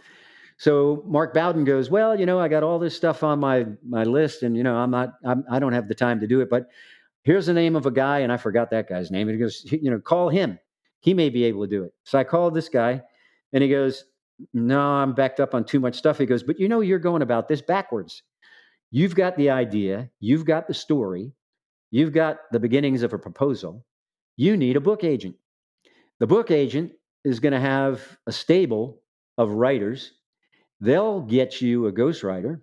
Speaker 2: So Mark Bowden goes, well, I got all this stuff on my list, and I don't have the time to do it, but here's the name of a guy, and I forgot that guy's name. And he goes, call him. He may be able to do it. So I called this guy, and he goes, no, I'm backed up on too much stuff. He goes, but you're going about this backwards. You've got the idea, you've got the story, you've got the beginnings of a proposal. You need a book agent. The book agent is going to have a stable of writers. They'll get you a ghostwriter,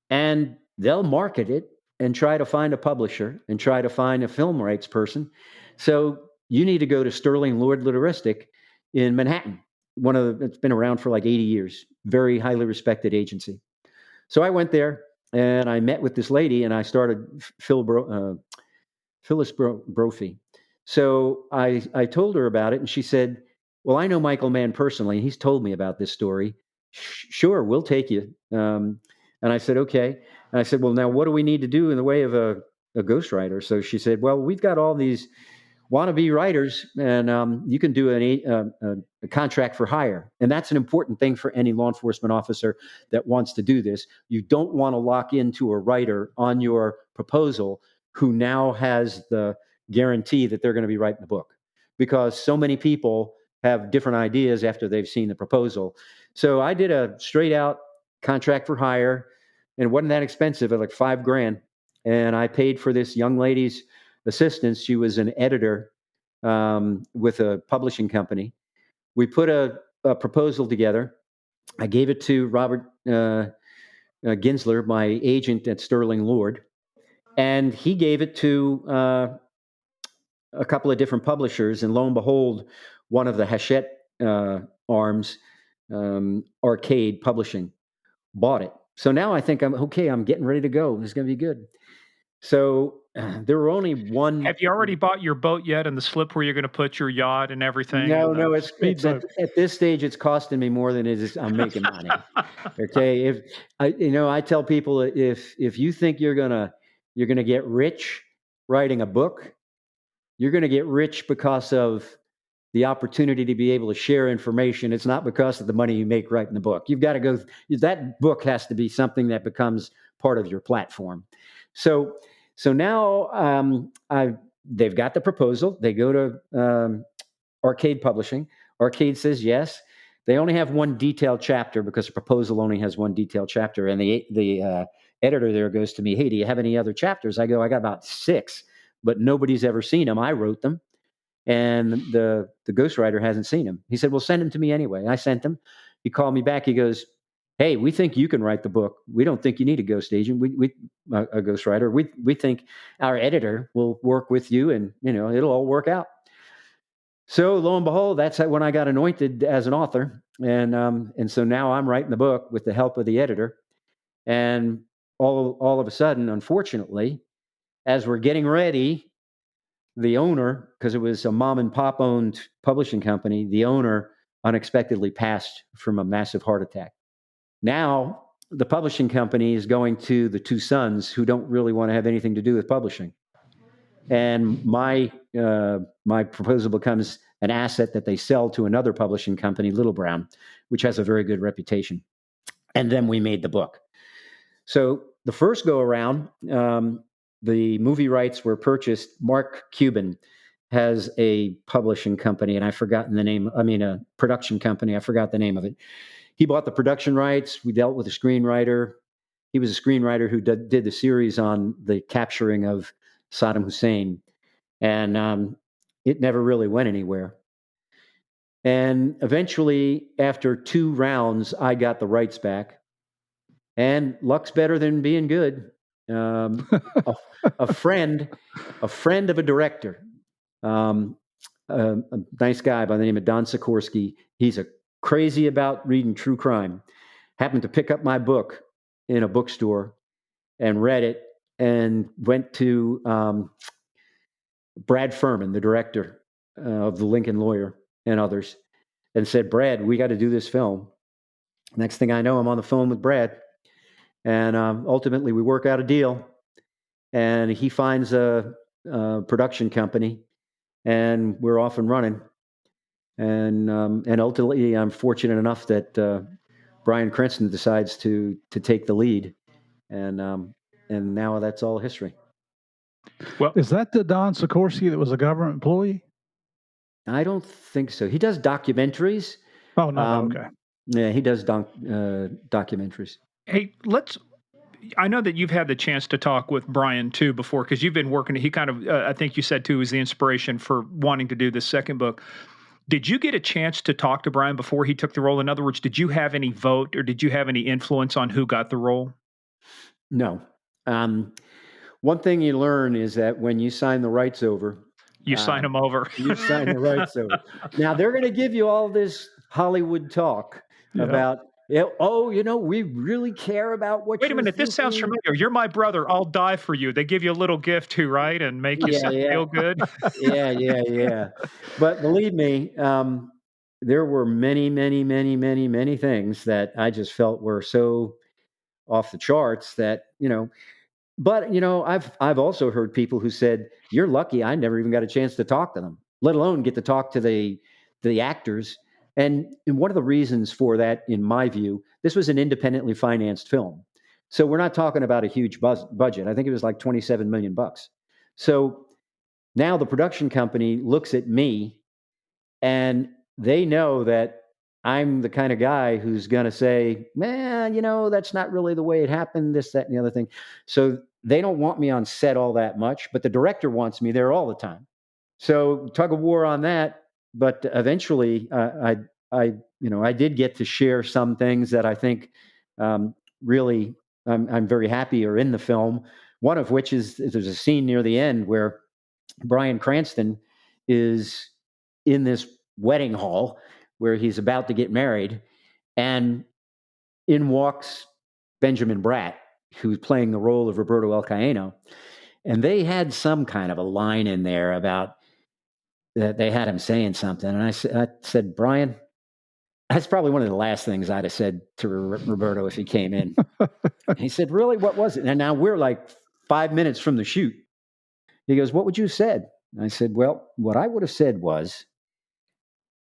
Speaker 2: and they'll market it and try to find a publisher and try to find a film rights person. So you need to go to Sterling Lord Literaristic in Manhattan. It's been around for like 80 years, very highly respected agency. So I went there and I met with this lady, and I started Phyllis Brophy. So I told her about it, and she said, well, I know Michael Mann personally. He's told me about this story. Sure, we'll take you. And I said, okay. And I said, well, now what do we need to do in the way of a ghostwriter? So she said, well, we've got all these wannabe writers, and you can do a contract for hire. And that's an important thing for any law enforcement officer that wants to do this. You don't want to lock into a writer on your proposal who now has the guarantee that they're going to be writing the book, because so many people have different ideas after they've seen the proposal. So I did a straight out contract for hire, and it wasn't that expensive, at like $5,000. And I paid for this young lady's assistance. She was an editor with a publishing company. We put a proposal together. I gave it to Robert Ginsler, my agent at Sterling Lord, and he gave it to a couple of different publishers. And lo and behold, one of the Hachette arms, Arcade Publishing, bought it. So now I think I'm okay. I'm getting ready to go. It's going to be good. So there were only one.
Speaker 1: Have you already bought your boat yet, and the slip where you're going to put your yacht and everything?
Speaker 2: No, it's at this stage, it's costing me more than it is I'm making money. Okay, if I tell people, if you think you're gonna get rich writing a book, you're gonna get rich because of the opportunity to be able to share information. It's not because of the money you make writing the book. You've got to go. That book has to be something that becomes part of your platform. So now they've got the proposal. They go to Arcade Publishing. Arcade says yes. They only have one detailed chapter because the proposal only has one detailed chapter. And the editor there goes to me, hey, do you have any other chapters? I go, I got about 6, but nobody's ever seen them. I wrote them. And the ghostwriter hasn't seen him. He said, well, send him to me anyway. I sent him. He called me back. He goes, hey, we think you can write the book. We don't think you need a ghost agent. A ghostwriter. We think our editor will work with you, and it'll all work out. So lo and behold, that's when I got anointed as an author, and so now I'm writing the book with the help of the editor. And all of a sudden, unfortunately, as we're getting ready, the owner, because it was a mom and pop owned publishing company, the owner unexpectedly passed from a massive heart attack. Now the publishing company is going to the 2 sons who don't really want to have anything to do with publishing. And my proposal becomes an asset that they sell to another publishing company, Little Brown, which has a very good reputation. And then we made the book. So the first go around, the movie rights were purchased. Mark Cuban has a publishing company, and I've forgotten the name. A production company. I forgot the name of it. He bought the production rights. We dealt with a screenwriter. He was a screenwriter who did the series on the capturing of Saddam Hussein. And it never really went anywhere. And eventually, after 2 rounds, I got the rights back. And luck's better than being good. A friend of a director, a nice guy by the name of Don Sikorsky. He's crazy about reading true crime. Happened to pick up my book in a bookstore and read it and went to Brad Furman, the director of The Lincoln Lawyer and others, and said, Brad, we got to do this film. Next thing I know, I'm on the phone with Brad, and ultimately we work out a deal, and he finds a production company, and we're off and running. And ultimately, I'm fortunate enough that Bryan Cranston decides to take the lead, and now that's all history.
Speaker 3: Well, is that the Don Sikorsky that was a government employee?
Speaker 2: I don't think so. He does documentaries.
Speaker 3: Oh, no, okay.
Speaker 2: Yeah, he does documentaries.
Speaker 1: Hey, I know that you've had the chance to talk with Bryan too before, because you've been working. He kind of, I think you said too, was the inspiration for wanting to do this second book. Did you get a chance to talk to Bryan before he took the role? In other words, did you have any vote or did you have any influence on who got the role?
Speaker 2: No. One thing you learn is that when you sign the rights over,
Speaker 1: you sign them over.
Speaker 2: You sign the rights over. Now they're going to give you all this Hollywood talk about, we really care about what.
Speaker 1: Wait a minute,
Speaker 2: thinking.
Speaker 1: This sounds familiar. You're my brother. I'll die for you. They give you a little gift too, right, and make you feel good.
Speaker 2: Yeah. But believe me, there were many, many, many, many, many things that I just felt were so off the charts that But I've also heard people who said, "You're lucky. I never even got a chance to talk to them, let alone get to talk to the actors." And one of the reasons for that, in my view, this was an independently financed film, so we're not talking about a huge budget. I think it was like $27 million. So now the production company looks at me, and they know that I'm the kind of guy who's going to say, man, that's not really the way it happened, this, that, and the other thing. So they don't want me on set all that much, but the director wants me there all the time. So tug of war on that. But eventually I did get to share some things that I think really I'm very happy are in the film. One of which is there's a scene near the end where Bryan Cranston is in this wedding hall where he's about to get married, and in walks Benjamin Bratt, who's playing the role of Roberto El Caino. And they had some kind of a line in there about that they had him saying something. And I said, Bryan, that's probably one of the last things I'd have said to Roberto if he came in. He said, really? What was it? And now we're like 5 minutes from the shoot. He goes, what would you have said? And I said, well, what I would have said was,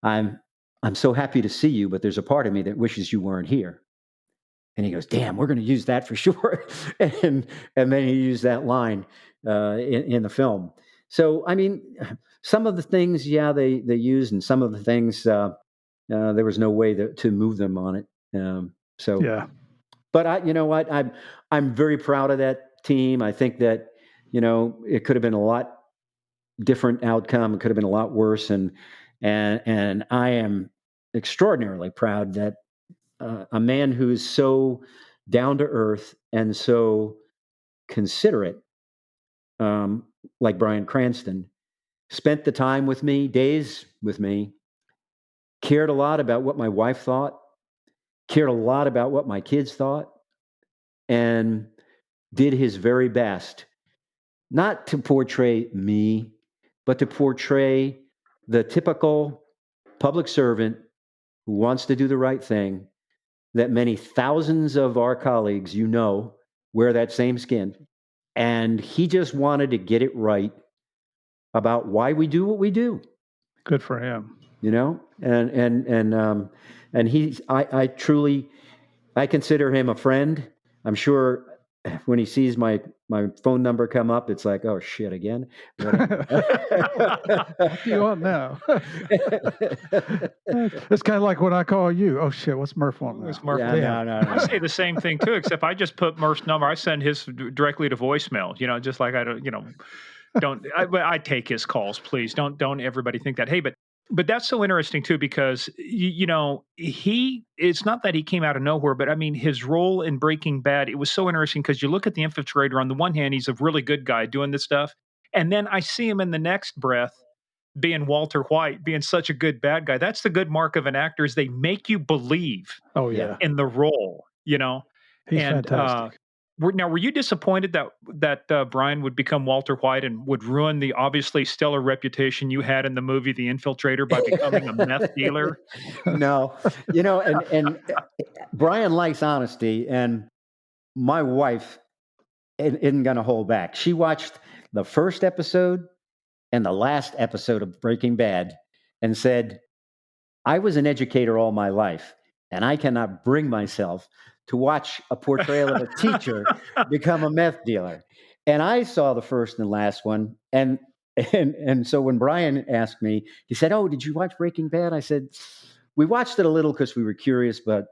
Speaker 2: I'm so happy to see you, but there's a part of me that wishes you weren't here. And he goes, damn, we're going to use that for sure. and then he used that line in the film. So, I mean, some of the things, they used, and some of the things, there was no way to move them on it.
Speaker 3: Yeah.
Speaker 2: But I'm very proud of that team. I think that, it could have been a lot different outcome. It could have been a lot worse. And I am extraordinarily proud that a man who's so down to earth and so considerate, like Bryan Cranston, spent the time with me, days with me, cared a lot about what my wife thought, cared a lot about what my kids thought, and did his very best, not to portray me, but to portray the typical public servant who wants to do the right thing, that many thousands of our colleagues, wear that same skin. And he just wanted to get it right about why we do what we do.
Speaker 3: Good for him.
Speaker 2: And I truly, I consider him a friend. I'm sure when he sees my phone number come up, it's like, oh shit, again.
Speaker 3: What do you want now? It's kind of like when I call you. Oh shit, what's Murph want now?
Speaker 2: No.
Speaker 1: I say the same thing too, except I just put Murph's number. I send his directly to voicemail. Just like I don't. I take his calls, please. Don't everybody think that. Hey, but that's so interesting too, because it's not that he came out of nowhere, but I mean his role in Breaking Bad, it was so interesting because you look at the Infiltrator, on the one hand, he's a really good guy doing this stuff. And then I see him in the next breath being Walter White, being such a good bad guy. That's the good mark of an actor, is they make you believe
Speaker 3: in the
Speaker 1: role,
Speaker 3: He's fantastic.
Speaker 1: Were you disappointed that Brian would become Walter White and would ruin the obviously stellar reputation you had in the movie The Infiltrator by becoming a meth dealer?
Speaker 2: No, and Brian likes honesty, and my wife isn't going to hold back. She watched the first episode and the last episode of Breaking Bad and said, I was an educator all my life, and I cannot bring myself to watch a portrayal of a teacher become a meth dealer. And I saw the first and last one. And so when Brian asked me, he said, oh, did you watch Breaking Bad? I said, we watched it a little because we were curious, but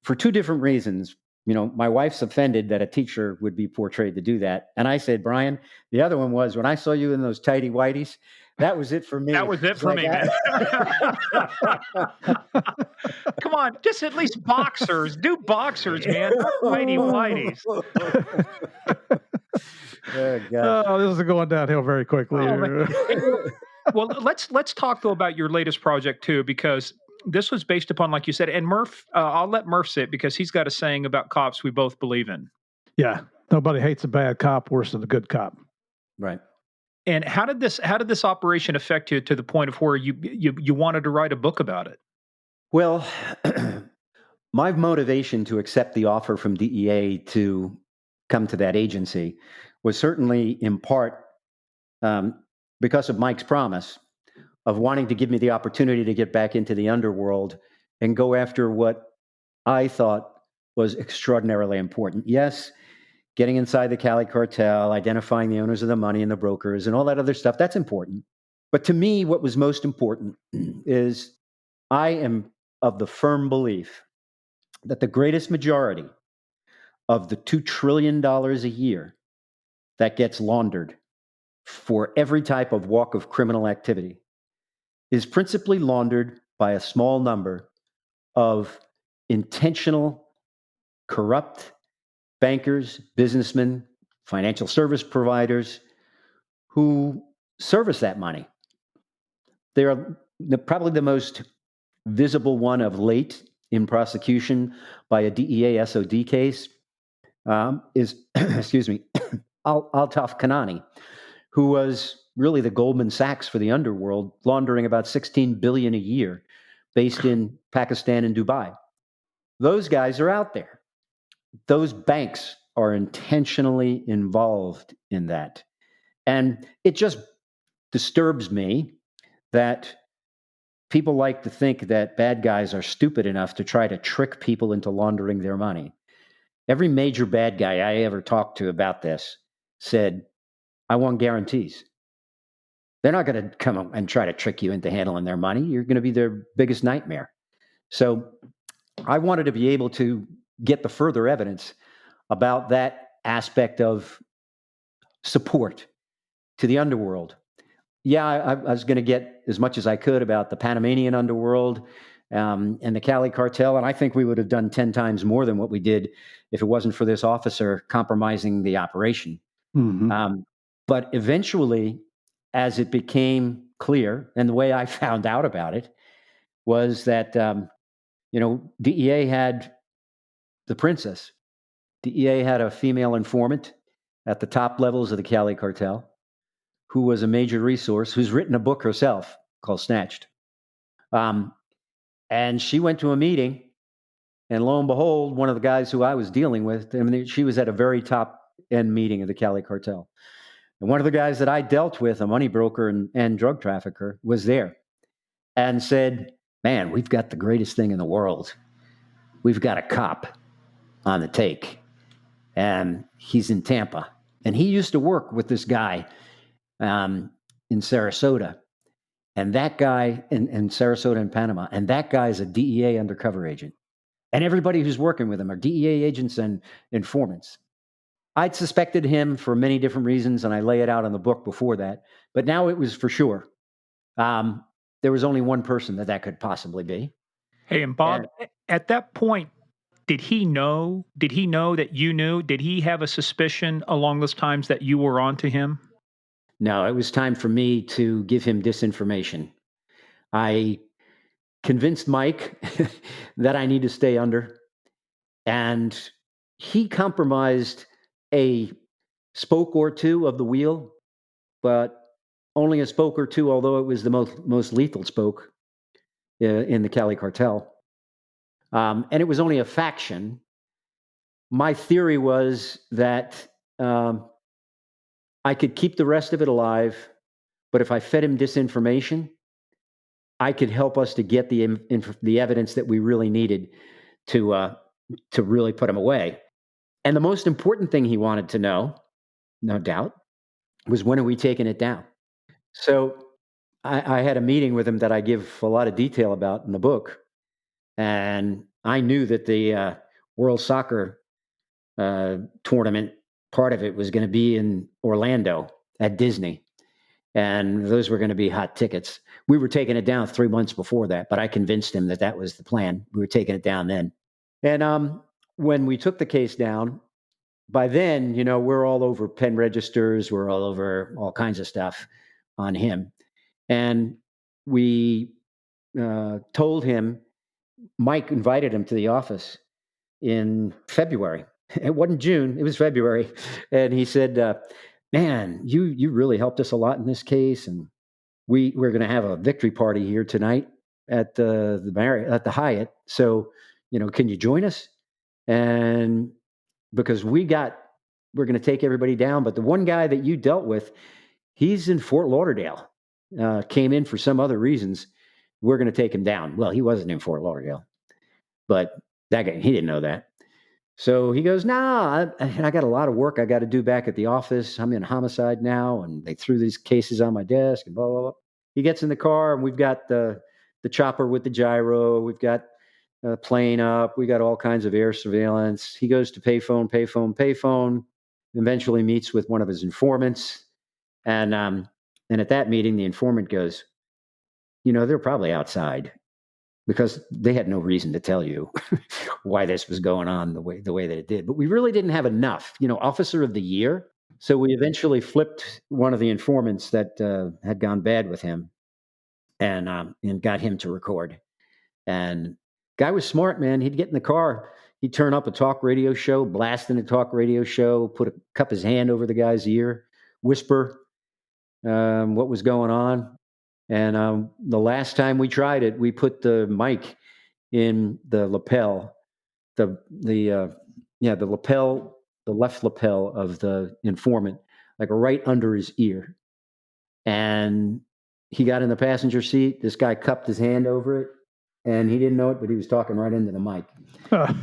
Speaker 2: for two different reasons. My wife's offended that a teacher would be portrayed to do that. And I said, Brian, the other one was when I saw you in those tighty whities, that was it for me.
Speaker 1: That was it for me, man. Come on, just at least boxers. Do boxers, man. Tighty whities.
Speaker 3: Oh, this is going downhill very quickly.
Speaker 1: Well, let's talk though about your latest project too, because this was based upon, like you said, and Murph. I'll let Murph say it because he's got a saying about cops we both believe in.
Speaker 3: Yeah, nobody hates a bad cop worse than a good cop.
Speaker 2: Right.
Speaker 1: And how did this operation affect you to the point of where you wanted to write a book about it?
Speaker 2: Well, my motivation to accept the offer from DEA to come to that agency was certainly in part because of Mike's promise of wanting to give me the opportunity to get back into the underworld and go after what I thought was extraordinarily important. Yes, getting inside the Cali cartel, identifying the owners of the money and the brokers and all that other stuff, that's important. But to me, what was most important is I am of the firm belief that the greatest majority of the $2 trillion a year that gets laundered for every type of walk of criminal activity is principally laundered by a small number of intentional, corrupt bankers, businessmen, financial service providers who service that money. They are probably the most visible one of late in prosecution by a DEA SOD case is, excuse me, Altaf Kanani, who was really the Goldman Sachs for the underworld, laundering about $16 billion a year based in Pakistan and Dubai. Those guys are out there. Those banks are intentionally involved in that. And it just disturbs me that people like to think that bad guys are stupid enough to try to trick people into laundering their money. Every major bad guy I ever talked to about this said, I want guarantees. They're not going to come and try to trick you into handling their money. You're going to be their biggest nightmare. So I wanted to be able to get the further evidence about that aspect of support to the underworld. Yeah, I was going to get as much as I could about the Panamanian underworld and the Cali cartel, and I think we would have done 10 times more than what we did if it wasn't for this officer compromising the operation. Mm-hmm. But eventually, as it became clear, and the way I found out about it was that, DEA had the princess. DEA had a female informant at the top levels of the Cali cartel who was a major resource, who's written a book herself called Snatched. And she went to a meeting, and lo and behold, one of the guys who I was dealing with, she was at a very top end meeting of the Cali cartel. And one of the guys that I dealt with, a money broker and drug trafficker, was there and said, man, we've got the greatest thing in the world. We've got a cop on the take, and he's in Tampa. And he used to work with this guy in Sarasota. And that guy in Sarasota and Panama, and that guy is a DEA undercover agent. And everybody who's working with him are DEA agents and informants. I'd suspected him for many different reasons, and I lay it out in the book before that. But now it was for sure. There was only one person that could possibly be.
Speaker 1: Hey, and Bob, at that point, did he know that you knew? Did he have a suspicion along those times that you were on to him?
Speaker 2: No, it was time for me to give him disinformation. I convinced Mike that I need to stay under. And he compromised a spoke or two of the wheel, but only a spoke or two, although it was the most lethal spoke in the Cali cartel. And it was only a faction. My theory was that I could keep the rest of it alive, but if I fed him disinformation, I could help us to get the evidence that we really needed to really put him away. And the most important thing he wanted to know, no doubt, was when are we taking it down? So I had a meeting with him that I give a lot of detail about in the book. And I knew that the World Soccer tournament, part of it was going to be in Orlando at Disney. And those were going to be hot tickets. We were taking it down 3 months before that, but I convinced him that was the plan. We were taking it down then. And when we took the case down, by then, we're all over pen registers. We're all over all kinds of stuff on him. And we told him, Mike invited him to the office in February. It wasn't June, it was February. And he said, man, you really helped us a lot in this case. And we're going to have a victory party here tonight at the Hyatt. So, can you join us? And because we're going to take everybody down. But the one guy that you dealt with, he's in Fort Lauderdale, came in for some other reasons. We're going to take him down. Well, he wasn't in Fort Lauderdale, but that guy, he didn't know that. So he goes, nah, I got a lot of work I got to do back at the office. I'm in homicide now, and they threw these cases on my desk and blah, blah, blah. He gets in the car, and we've got the chopper with the gyro. We've got a plane up. We got all kinds of air surveillance. He goes to payphone, eventually meets with one of his informants. And at that meeting, the informant goes, they're probably outside, because they had no reason to tell you why this was going on the way that it did. But we really didn't have enough, Officer of the Year. So we eventually flipped one of the informants that had gone bad with him and got him to record. And guy was smart, man. He'd get in the car, he'd turn up a talk radio show, blast in a talk radio show, cup his hand over the guy's ear, whisper what was going on. And the last time we tried it, we put the mic in the lapel, the lapel, the left lapel of the informant, like right under his ear. And he got in the passenger seat. This guy cupped his hand over it, and he didn't know it, but he was talking right into the mic.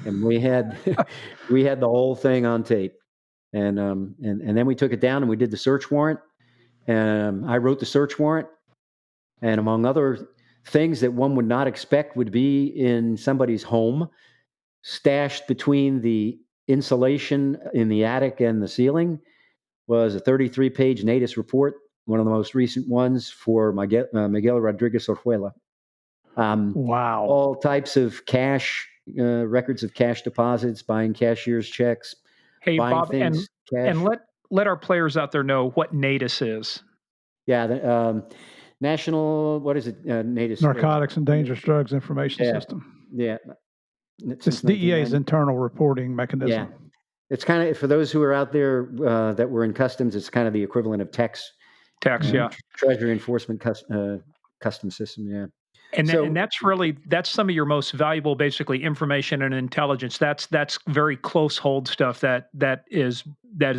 Speaker 2: And we had the whole thing on tape. And then we took it down and we did the search warrant. And I wrote the search warrant. And among other things that one would not expect would be in somebody's home, stashed between the insulation in the attic and the ceiling, was a 33-page NATIS report, one of the most recent ones for Miguel Rodriguez Orjuela.
Speaker 3: Wow.
Speaker 2: All types of cash, records of cash deposits, buying cashier's checks, buying
Speaker 1: Bob,
Speaker 2: things, cash.
Speaker 1: And let our players out there know what NATIS is.
Speaker 2: Yeah, National, what is it? NATIS.
Speaker 3: Narcotics and Dangerous Drugs Information System.
Speaker 2: Yeah.
Speaker 3: It's DEA's internal reporting mechanism.
Speaker 2: Yeah. It's kind of, for those who are out there that were in customs, it's kind of the equivalent of tax,
Speaker 1: yeah.
Speaker 2: Treasury Enforcement custom system, yeah.
Speaker 1: And that's some of your most valuable, basically, information and intelligence. That's very close hold stuff that is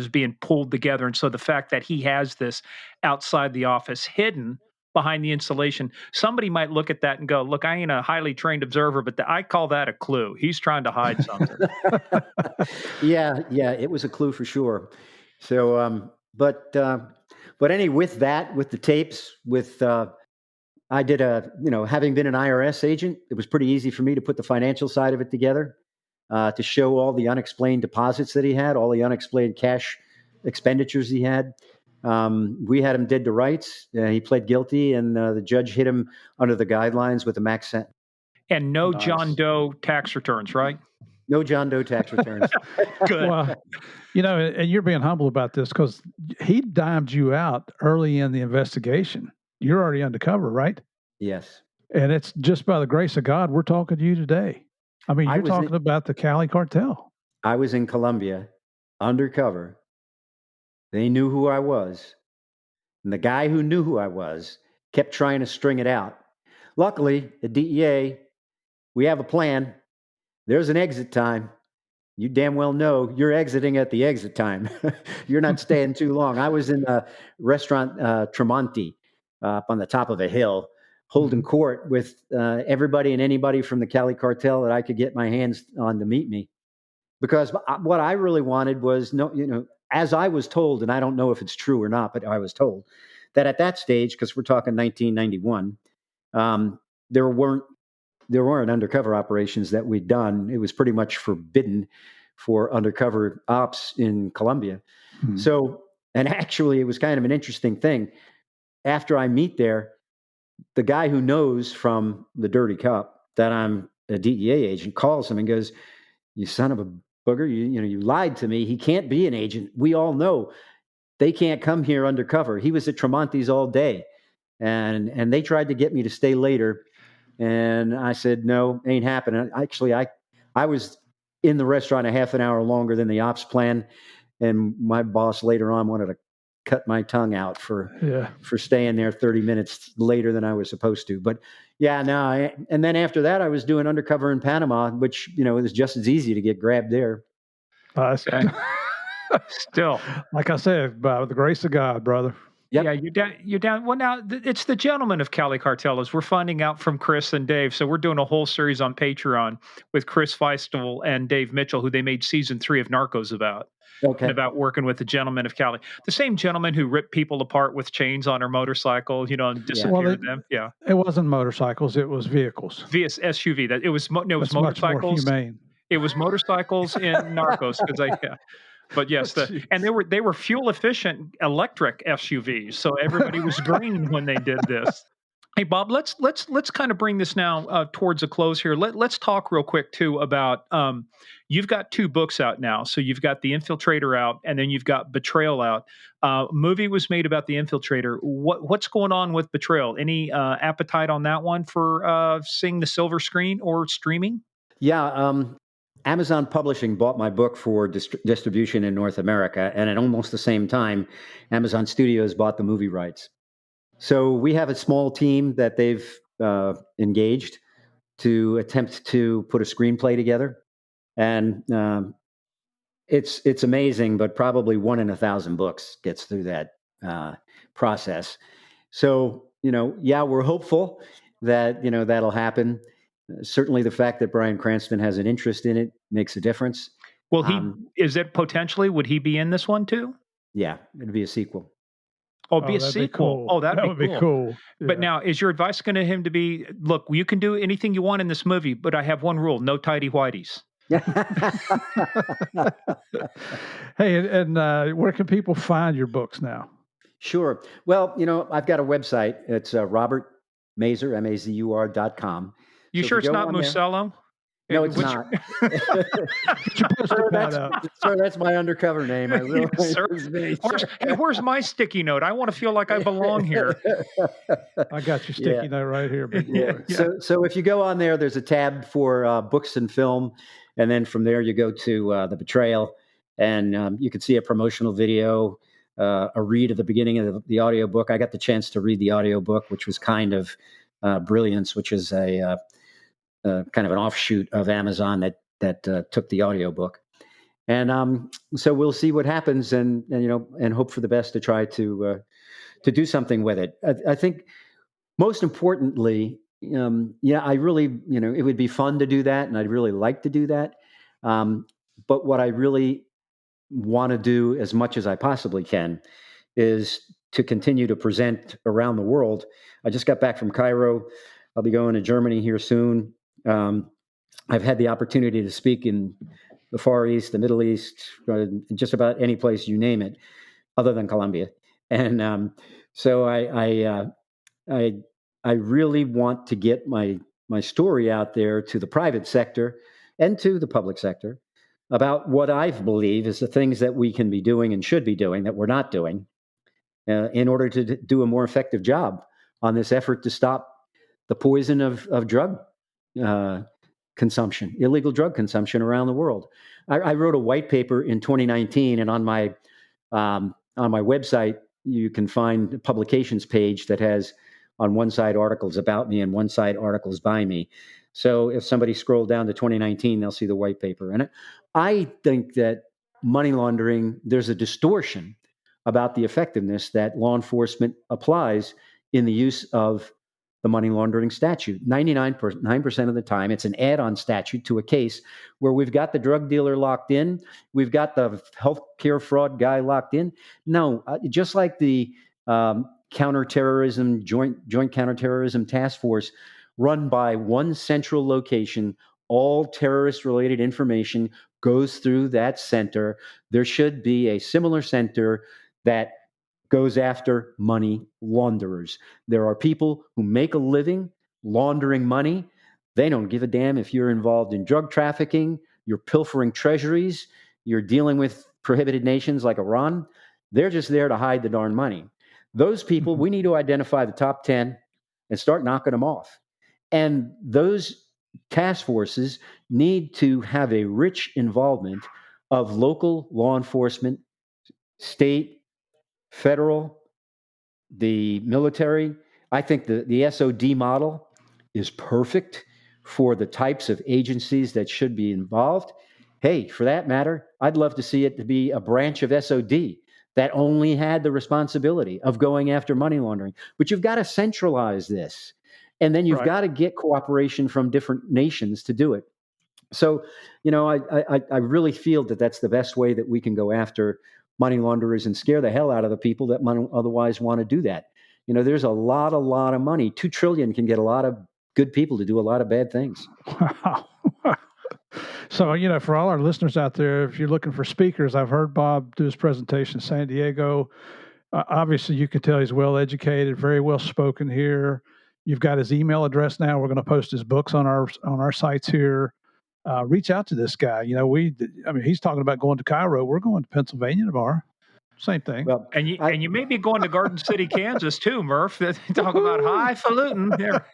Speaker 1: being pulled together. And so the fact that he has this outside the office, hidden behind the insulation, somebody might look at that and go, "Look, I ain't a highly trained observer, but I call that a clue. He's trying to hide something."
Speaker 2: Yeah, it was a clue for sure. So, but anyway, with the tapes, I did having been an IRS agent, it was pretty easy for me to put the financial side of it together, to show all the unexplained deposits that he had, all the unexplained cash expenditures he had. We had him dead to rights. He pled guilty, and the judge hit him under the guidelines with a max sentence.
Speaker 1: And no nice. John Doe tax returns, right?
Speaker 2: No John Doe tax returns.
Speaker 3: Good. Well, and you're being humble about this because he dimed you out early in the investigation. You're already undercover, right?
Speaker 2: Yes.
Speaker 3: And it's just by the grace of God we're talking to you today. I mean, you're talking about the Cali cartel.
Speaker 2: I was in Colombia undercover. They knew who I was. And the guy who knew who I was kept trying to string it out. Luckily, the DEA, we have a plan. There's an exit time. You damn well know you're exiting at the exit time. You're not staying too long. I was in a restaurant, Tremonti, up on the top of a hill, holding court with everybody and anybody from the Cali cartel that I could get my hands on to meet me. Because what I really wanted was, as I was told, and I don't know if it's true or not, but I was told that at that stage, because we're talking 1991, there weren't undercover operations that we'd done. It was pretty much forbidden for undercover ops in Colombia. So, and actually, it was kind of an interesting thing. After I meet there, the guy who knows from the Dirty Cup that I'm a DEA agent calls him and goes, "You son of a booger, you lied to me. He can't be an agent. We all know they can't come here undercover." He was at Tremonti's all day, and they tried to get me to stay later. And I said, "No, ain't happening." Actually, I was in the restaurant a half an hour longer than the ops plan. And my boss later on wanted to cut my tongue out for staying there 30 minutes later than I was supposed to. But yeah, no. And then after that, I was doing undercover in Panama, which, it was just as easy to get grabbed there.
Speaker 1: Still,
Speaker 3: like I said, by the grace of God, brother.
Speaker 1: Yep. Yeah, you're down. Well, now it's the gentlemen of Cali Cartel, as we're finding out from Chris and Dave. So we're doing a whole series on Patreon with Chris Feistel and Dave Mitchell, who they made season 3 of Narcos about. Okay. About working with the gentlemen of Cali, the same gentleman who ripped people apart with chains on their motorcycle, and disappeared them. Yeah,
Speaker 3: it wasn't motorcycles; it was vehicles.
Speaker 1: SUV. That it was. It was
Speaker 3: That's
Speaker 1: motorcycles.
Speaker 3: Much more humane.
Speaker 1: It was motorcycles in Narcos because But yes, and they were fuel efficient electric SUVs, so everybody was green when they did this. Hey Bob, let's kind of bring this now towards a close here. Let's talk real quick too about you've got 2 books out now. So you've got The Infiltrator out, and then you've got Betrayal out. Movie was made about The Infiltrator. What's going on with Betrayal? Any appetite on that one for seeing the silver screen or streaming?
Speaker 2: Yeah. Amazon Publishing bought my book for distribution in North America, and at almost the same time, Amazon Studios bought the movie rights. So we have a small team that they've engaged to attempt to put a screenplay together, and it's amazing, but probably 1 in 1,000 books gets through that process. So we're hopeful that that'll happen. Certainly, the fact that Bryan Cranston has an interest in it makes a difference.
Speaker 1: Well, is it potentially? Would he be in this one too?
Speaker 2: Yeah, it'd be a sequel.
Speaker 1: Oh, it'd be a sequel.
Speaker 3: Cool.
Speaker 1: That would be cool.
Speaker 3: Yeah.
Speaker 1: But now, is your advice going to him to be, look, you can do anything you want in this movie, but I have one rule: no tidy whities.
Speaker 3: Hey, and where can people find your books now?
Speaker 2: Sure. Well, I've got a website. It's Robert Mazur, Mazur.com.
Speaker 1: You sure it's not Musello?
Speaker 2: No, it's not. Sir, that's my undercover name. I really
Speaker 1: where's my sticky note? I want to feel like I belong here.
Speaker 3: I got your sticky note right here, big boy.
Speaker 2: So if you go on there, there's a tab for books and film, and then from there you go to The Betrayal, and you can see a promotional video, a read at the beginning of the audiobook. I got the chance to read the audiobook, which was kind of Brilliance, which is a kind of an offshoot of Amazon that took the audiobook. And so we'll see what happens and hope for the best to try to do something with it. I think most importantly, I really, it would be fun to do that, and I'd really like to do that. But what I really want to do as much as I possibly can is to continue to present around the world. I just got back from Cairo. I'll be going to Germany here soon. I've had the opportunity to speak in the Far East, the Middle East, just about any place you name it, other than Colombia. And so I really want to get my story out there to the private sector and to the public sector about what I believe is the things that we can be doing and should be doing that we're not doing in order to do a more effective job on this effort to stop the poison of drug consumption, illegal drug consumption around the world. I wrote a white paper in 2019, and on my website, you can find the publications page that has on one side articles about me and one side articles by me. So if somebody scrolled down to 2019, they'll see the white paper. And I think that money laundering, there's a distortion about the effectiveness that law enforcement applies in the use of the money laundering statute. 99% of the time, it's an add-on statute to a case where we've got the drug dealer locked in, we've got the healthcare fraud guy locked in. No, just like the counterterrorism, joint counterterrorism task force run by one central location, all terrorist-related information goes through that center. There should be a similar center that goes after money launderers. There are people who make a living laundering money. They don't give a damn if you're involved in drug trafficking, you're pilfering treasuries, you're dealing with prohibited nations like Iran. They're just there to hide the darn money. Those people, we need to identify the top 10 and start knocking them off. And those task forces need to have a rich involvement of local law enforcement, state, federal, the military. I think the SOD model is perfect for the types of agencies that should be involved. Hey, for that matter, I'd love to see it to be a branch of SOD that only had the responsibility of going after money laundering. But you've got to centralize this. And then you've got to get cooperation from different nations to do it. So, I really feel that that's the best way that we can go after money launderers and scare the hell out of the people that might otherwise want to do that. There's a lot of money. $2 trillion can get a lot of good people to do a lot of bad things.
Speaker 3: Wow. So, for all our listeners out there, if you're looking for speakers, I've heard Bob do his presentation in San Diego. Obviously, you can tell he's well educated, very well spoken here. You've got his email address now. We're going to post his books on our sites here. Reach out to this guy. He's talking about going to Cairo. We're going to Pennsylvania tomorrow. Same thing.
Speaker 1: Well, and you may be going to Garden City, Kansas too, Murph. Talk about highfalutin there.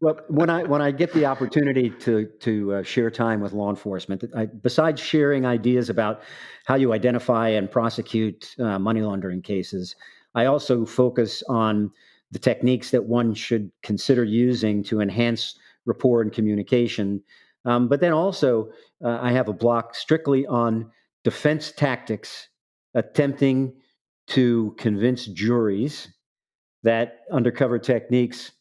Speaker 2: Well, when I get the opportunity to share time with law enforcement, besides sharing ideas about how you identify and prosecute money laundering cases, I also focus on the techniques that one should consider using to enhance rapport and communication. But then also, I have a block strictly on defense tactics, attempting to convince juries that undercover techniques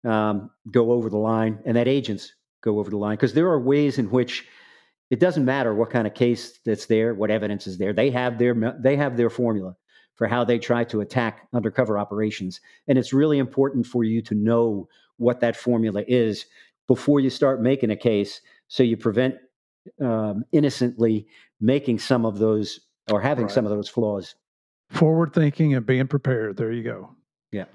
Speaker 2: go over the line and that agents go over the line. Because there are ways in which it doesn't matter what kind of case that's there, what evidence is there. They have their formula for how they try to attack undercover operations. And it's really important for you to know what that formula is before you start making a case, so you prevent innocently making some of those or having some of those flaws.
Speaker 3: Forward thinking and being prepared. There you go.
Speaker 2: Yeah.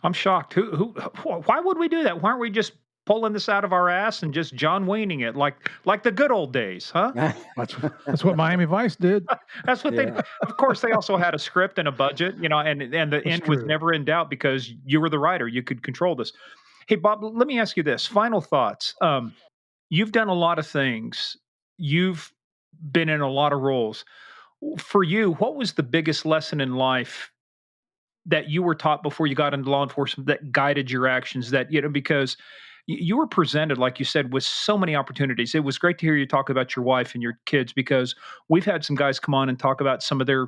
Speaker 1: I'm shocked. Why would we do that? Why aren't we just pulling this out of our ass and just John Wayning it like the good old days, huh?
Speaker 3: That's what Miami Vice did.
Speaker 1: That's what they. Of course, they also had a script and a budget, and the end was never in doubt because you were the writer. You could control this. Hey, Bob, let me ask you this. Final thoughts. You've done a lot of things. You've been in a lot of roles. For you, what was the biggest lesson in life that you were taught before you got into law enforcement that guided your actions? That, because you were presented, like you said, with so many opportunities. It was great to hear you talk about your wife and your kids, because we've had some guys come on and talk about some of their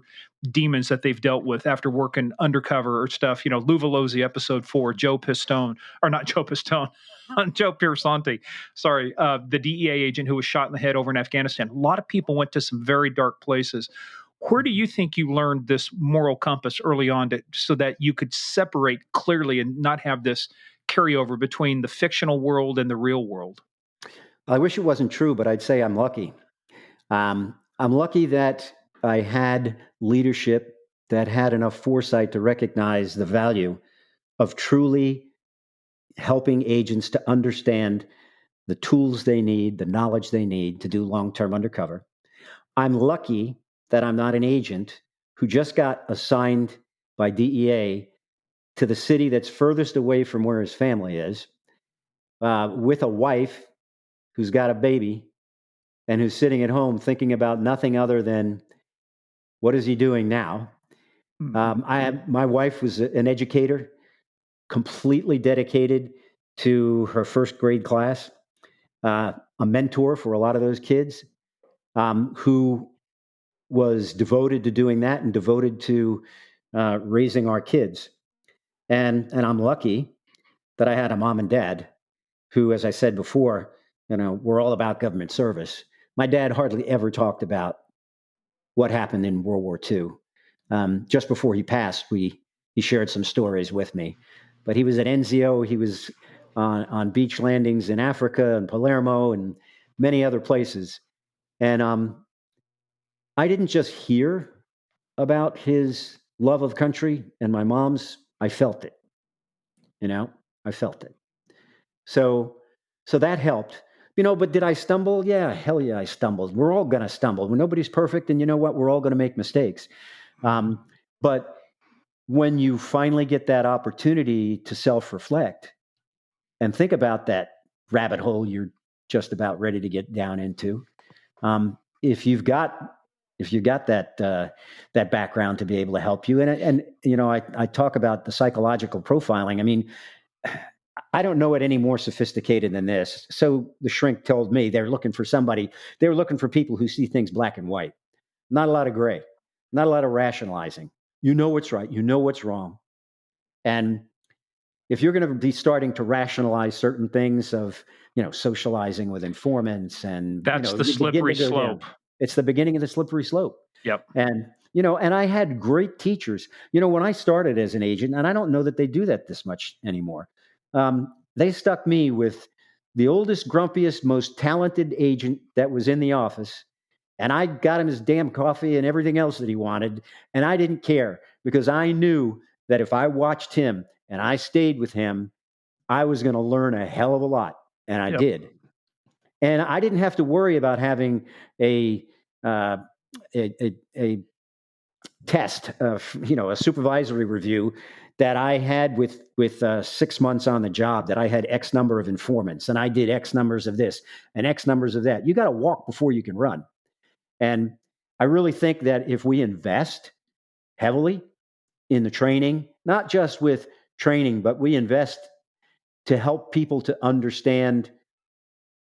Speaker 1: demons that they've dealt with after working undercover or stuff. Lou Velozzi, episode 4, Joe Pistone, or not Joe Pistone, Joe Piersanti, sorry, the DEA agent who was shot in the head over in Afghanistan. A lot of people went to some very dark places. Where do you think you learned this moral compass early on so that you could separate clearly and not have this carryover between the fictional world and the real world?
Speaker 2: I wish it wasn't true, but I'd say I'm lucky. I'm lucky that I had leadership that had enough foresight to recognize the value of truly helping agents to understand the tools they need, the knowledge they need to do long-term undercover. I'm lucky that I'm not an agent who just got assigned by DEA to the city that's furthest away from where his family is, with a wife who's got a baby and who's sitting at home thinking about nothing other than what is he doing now. My wife was an educator, completely dedicated to her first grade class, a mentor for a lot of those kids, who was devoted to doing that and devoted to raising our kids. And I'm lucky that I had a mom and dad who, as I said before, we're all about government service. My dad hardly ever talked about what happened in World War II. Just before he passed, he shared some stories with me. But he was at NZO. He was on beach landings in Africa and Palermo and many other places. And I didn't just hear about his love of country and my mom's. I felt it. I felt it. So that helped. But did I stumble? Yeah, hell yeah, I stumbled. We're all going to stumble. Nobody's perfect, and you know what? We're all going to make mistakes. But when you finally get that opportunity to self-reflect and think about that rabbit hole you're just about ready to get down into, if you've got that background to be able to help you, and I talk about the psychological profiling. I mean, I don't know it any more sophisticated than this. So the shrink told me they're looking for somebody. They're looking for people who see things black and white, not a lot of gray, not a lot of rationalizing. You know what's right. You know what's wrong. And if you're going to be starting to rationalize certain things of, socializing with informants, and
Speaker 1: that's the slippery slope.
Speaker 2: It's the beginning of the slippery slope.
Speaker 1: Yep.
Speaker 2: And, and I had great teachers, when I started as an agent, and I don't know that they do that this much anymore. They stuck me with the oldest, grumpiest, most talented agent that was in the office. And I got him his damn coffee and everything else that he wanted. And I didn't care, because I knew that if I watched him and I stayed with him, I was going to learn a hell of a lot. And I did. And I didn't have to worry about having a test of, a supervisory review that I had with 6 months on the job, that I had X number of informants and I did X numbers of this and X numbers of that. You got to walk before you can run. And I really think that if we invest heavily in the training, not just with training, but we invest to help people to understand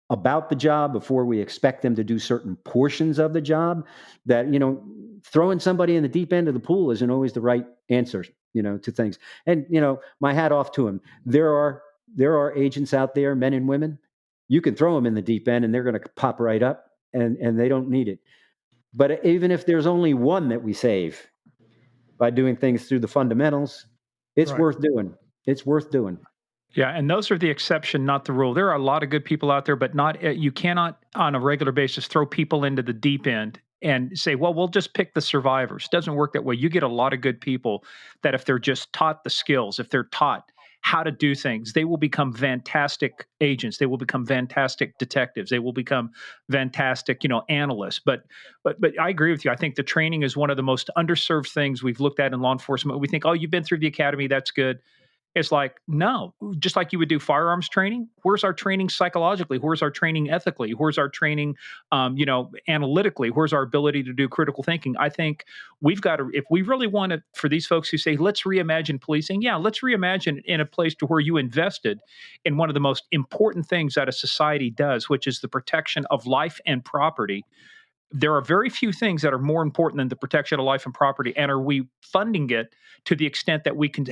Speaker 2: about the job before we expect them to do certain portions of the job, that, throwing somebody in the deep end of the pool isn't always the right answer, to things. And, my hat off to them. There are agents out there, men and women, you can throw them in the deep end and they're going to pop right up, and they don't need it. But even if there's only one that we save by doing things through the fundamentals, it's worth doing. It's worth doing.
Speaker 1: Yeah, and those are the exception, not the rule. There are a lot of good people out there, but you cannot on a regular basis throw people into the deep end and say, well, we'll just pick the survivors. It doesn't work that way. You get a lot of good people that if they're just taught the skills, if they're taught how to do things, they will become fantastic agents. They will become fantastic detectives. They will become fantastic, analysts. But I agree with you. I think the training is one of the most underserved things we've looked at in law enforcement. We think, oh, you've been through the academy. That's good. It's like, no, just like you would do firearms training. Where's our training psychologically? Where's our training ethically? Where's our training, analytically? Where's our ability to do critical thinking? I think we've got to, if we really want to, for these folks who say, let's reimagine policing. Yeah, let's reimagine it in a place to where you invested in one of the most important things that a society does, which is the protection of life and property. There are very few things that are more important than the protection of life and property. And are we funding it to the extent that we can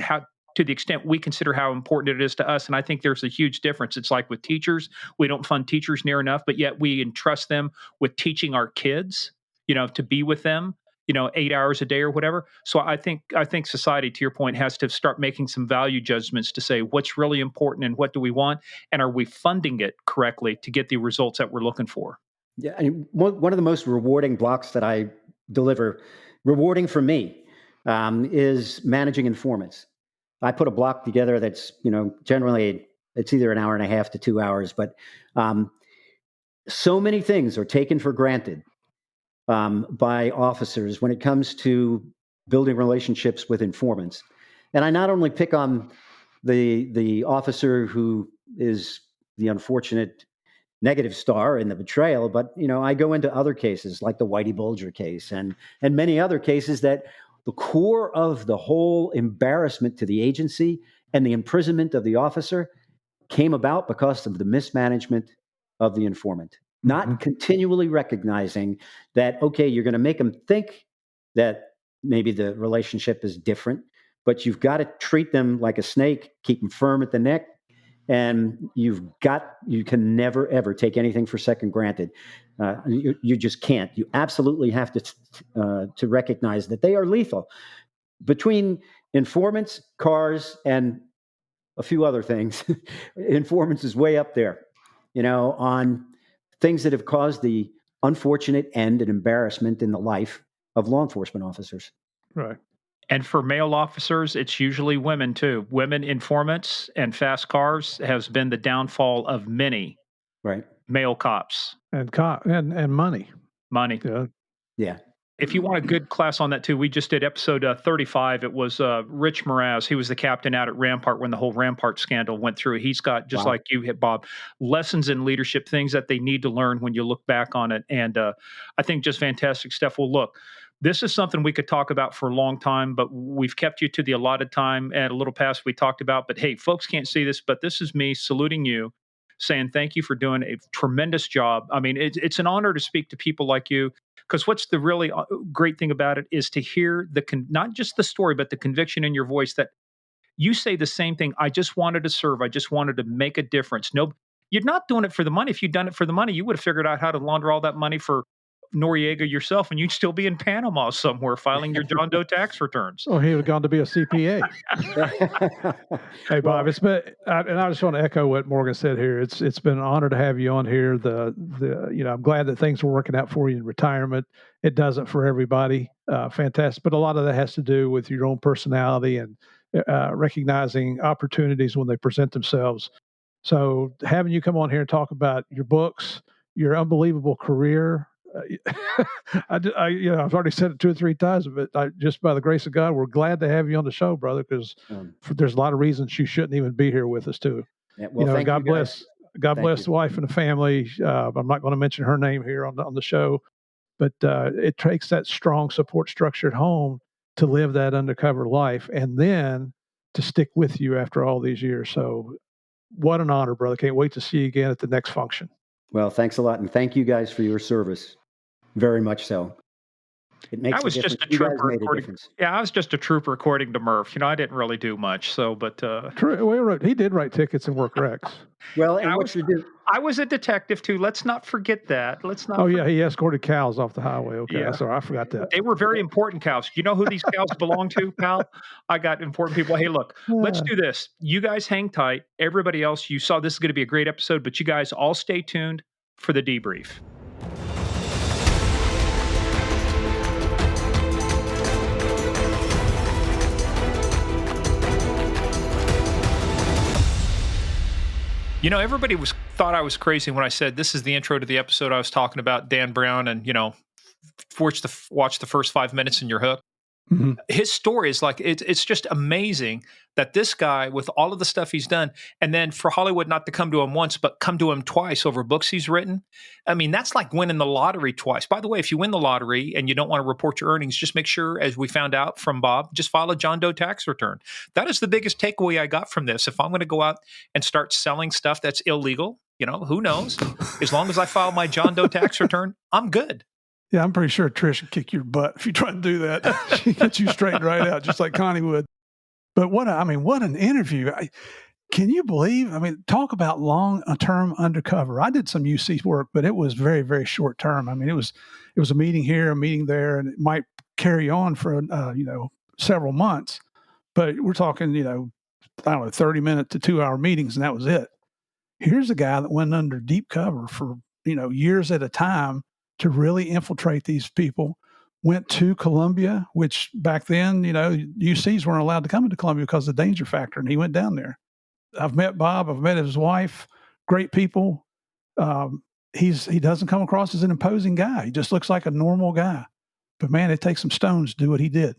Speaker 1: to the extent we consider how important it is to us? And I think there's a huge difference. It's like with teachers, we don't fund teachers near enough, but yet we entrust them with teaching our kids, to be with them, 8 hours a day or whatever. So I think society, to your point, has to start making some value judgments to say what's really important and what do we want, and are we funding it correctly to get the results that we're looking for?
Speaker 2: Yeah, and one of the most rewarding blocks that I deliver, rewarding for me, is managing informants. I put a block together that's, generally it's either an hour and a half to 2 hours, but so many things are taken for granted by officers when it comes to building relationships with informants. And I not only pick on the officer who is the unfortunate negative star in the betrayal, but I go into other cases like the Whitey Bulger case and many other cases that the core of the whole embarrassment to the agency and the imprisonment of the officer came about because of the mismanagement of the informant, not continually recognizing that, okay, you're going to make them think that maybe the relationship is different, but you've got to treat them like a snake, keep them firm at the neck, and you can never, ever take anything for second granted. You just can't. You absolutely have to recognize that they are lethal. Between informants, cars, and a few other things, informants is way up there, on things that have caused the unfortunate end and embarrassment in the life of law enforcement officers.
Speaker 3: Right.
Speaker 1: And for male officers, it's usually women too. Women informants and fast cars has been the downfall of many male cops.
Speaker 3: And money.
Speaker 1: Money.
Speaker 2: Yeah.
Speaker 1: If you want a good class on that too, we just did episode 35. It was Rich Mraz. He was the captain out at Rampart when the whole Rampart scandal went through. He's got, just like you hit, Bob, lessons in leadership, things that they need to learn when you look back on it. And I think just fantastic stuff. Well, look, this is something we could talk about for a long time, but we've kept you to the allotted time and a little past we talked about. But hey, folks can't see this, but this is me saluting you, saying thank you for doing a tremendous job. I mean, it's an honor to speak to people like you, because what's the really great thing about it is to hear not just the story, but the conviction in your voice that you say the same thing. I just wanted to serve. I just wanted to make a difference. No, you're not doing it for the money. If you'd done it for the money, you would have figured out how to launder all that money for Noriega yourself, and you'd still be in Panama somewhere filing your John Doe tax returns.
Speaker 3: Oh, he would have gone to be a CPA. Hey, Bob, it's been, and I just want to echo what Morgan said here. It's been an honor to have you on here. I'm glad that things are working out for you in retirement. It doesn't for everybody. Fantastic, but a lot of that has to do with your own personality and recognizing opportunities when they present themselves. So having you come on here and talk about your books, your unbelievable career. I've already said it 2 or 3 times, but just by the grace of God, we're glad to have you on the show, brother, because there's a lot of reasons you shouldn't even be here with us too.
Speaker 2: Yeah, well,
Speaker 3: God bless the wife and the family. I'm not going to mention her name here on the show, but it takes that strong support structure at home to live that undercover life and then to stick with you after all these years. So what an honor, brother. Can't wait to see you again at the next function.
Speaker 2: Well, thanks a lot. And thank you guys for your service. Very much so. It makes
Speaker 1: I was just a trooper. I was just a trooper, according to Murph. I didn't really do much. So, but
Speaker 3: he did write tickets and work recs.
Speaker 2: Well, and
Speaker 1: I was a detective too. Let's not forget that.
Speaker 3: Yeah, he escorted cows off the highway. Okay, yeah. Sorry, I forgot that.
Speaker 1: They were very important cows. You know who these cows belong to, pal? I got important people. Hey, look, let's do this. You guys hang tight. Everybody else, you saw this is going to be a great episode, but you guys all stay tuned for the debrief. Everybody thought I was crazy when I said this is the intro to the episode. I was talking about Dan Brown and, watch the first 5 minutes and you're hooked. Mm-hmm. His story is like, it's just amazing that this guy, with all of the stuff he's done, and then for Hollywood not to come to him once, but come to him twice over books he's written. I mean, that's like winning the lottery twice. By the way, if you win the lottery and you don't want to report your earnings, just make sure, as we found out from Bob, just file a John Doe tax return. That is the biggest takeaway I got from this. If I'm going to go out and start selling stuff that's illegal, who knows? As long as I file my John Doe tax return, I'm good.
Speaker 3: Yeah, I'm pretty sure Trish would kick your butt if you try to do that. She gets you straightened right out, just like Connie would. But what an interview. Can you believe? Talk about long-term undercover. I did some UC work, but it was very, very short term. It was a meeting here, a meeting there, and it might carry on for, several months. But we're talking, 30-minute to 2-hour meetings, and that was it. Here's a guy that went under deep cover for, years at a time to really infiltrate these people, went to Colombia, which back then, UCs weren't allowed to come into Colombia because of the danger factor, and he went down there. I've met Bob. I've met his wife. Great people. He doesn't come across as an imposing guy. He just looks like a normal guy. But, man, it takes some stones to do what he did.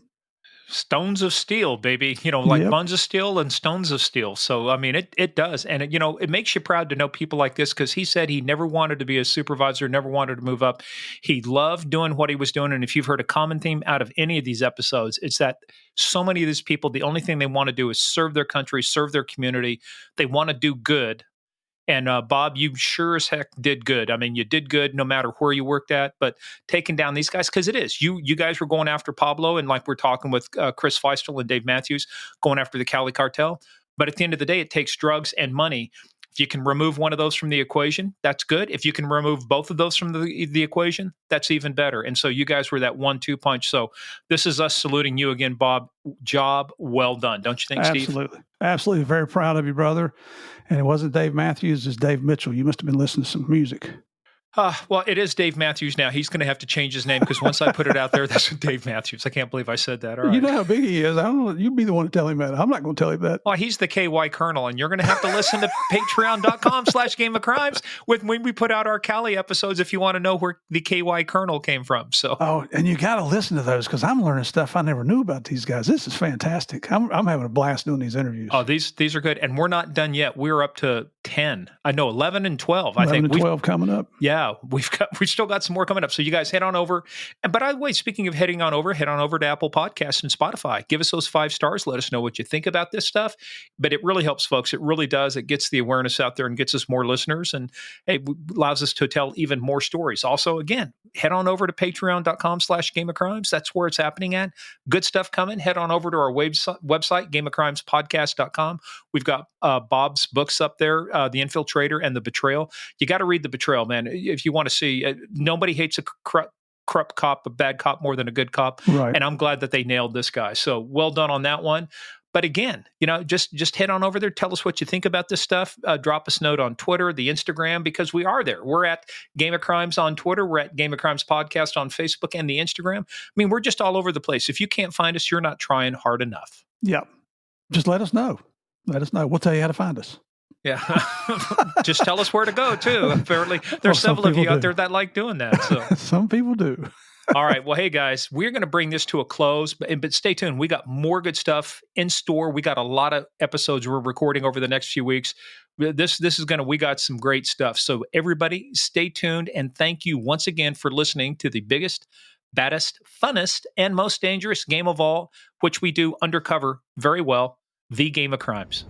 Speaker 1: Stones of steel, baby. Like buns of steel and stones of steel. So, I mean, it does. And, it makes you proud to know people like this, because he said he never wanted to be a supervisor, never wanted to move up. He loved doing what he was doing. And if you've heard a common theme out of any of these episodes, it's that so many of these people, the only thing they want to do is serve their country, serve their community. They want to do good. And Bob, you sure as heck did good. I mean, you did good no matter where you worked at, but taking down these guys, because it is. You guys were going after Pablo, and like we're talking with Chris Feistel and Dave Matthews, going after the Cali cartel. But at the end of the day, it takes drugs and money. If you can remove one of those from the equation, that's good. If you can remove both of those from the equation, that's even better. And so you guys were that 1-2 punch. So this is us saluting you again, Bob. Job well done, don't you think, Steve?
Speaker 3: Absolutely. Absolutely. Very proud of you, brother. And it wasn't Dave Matthews, it's Dave Mitchell. You must have been listening to some music.
Speaker 1: Well, it is Dave Matthews now. He's going to have to change his name, because once I put it out there, that's Dave Matthews. I can't believe I said that. All right.
Speaker 3: You know how big he is. I don't know. You'd be the one to tell him that. I'm not going to tell him that.
Speaker 1: Well, he's the KY Colonel, and you're going to have to listen to patreon.com/Game of Crimes when we put out our Cali episodes if you want to know where the KY Colonel came from. So,
Speaker 3: and you got to listen to those, because I'm learning stuff I never knew about these guys. This is fantastic. I'm having a blast doing these interviews.
Speaker 1: Oh, these are good, and we're not done yet. We're up to 10. I know 11 and 12.
Speaker 3: 11
Speaker 1: I think
Speaker 3: and 12 coming up.
Speaker 1: Yeah, we've still got some more coming up. So you guys head on over. And by the way, speaking of head on over to Apple Podcasts and Spotify. Give us those 5 stars. Let us know what you think about this stuff. But it really helps, folks. It really does. It gets the awareness out there and gets us more listeners, and it allows us to tell even more stories. Also, again, head on over to patreon.com/Game of Crimes. That's where it's happening at. Good stuff coming. Head on over to our website, gameofcrimespodcast.com. We've got Bob's books up there, The Infiltrator and The Betrayal. You got to read The Betrayal, man, if you want to see. Nobody hates a corrupt cop, a bad cop, more than a good cop.
Speaker 3: Right.
Speaker 1: And I'm glad that they nailed this guy. So well done on that one. But again, just head on over there. Tell us what you think about this stuff. Drop us a note on Twitter, the Instagram, because we are there. We're at Game of Crimes on Twitter. We're at Game of Crimes Podcast on Facebook and the Instagram. I mean, we're just all over the place. If you can't find us, you're not trying hard enough.
Speaker 3: Yeah. Just let us know. Let us know. We'll tell you how to find us.
Speaker 1: Yeah. Just tell us where to go, too. Apparently, there's several of you out there that like doing that. So
Speaker 3: some people do.
Speaker 1: All right. Well, hey, guys, we're going to bring this to a close, but stay tuned. We got more good stuff in store. We got a lot of episodes we're recording over the next few weeks. We got some great stuff. So everybody stay tuned, and thank you once again for listening to the biggest, baddest, funnest, and most dangerous game of all, which we do undercover very well, the Game of Crimes.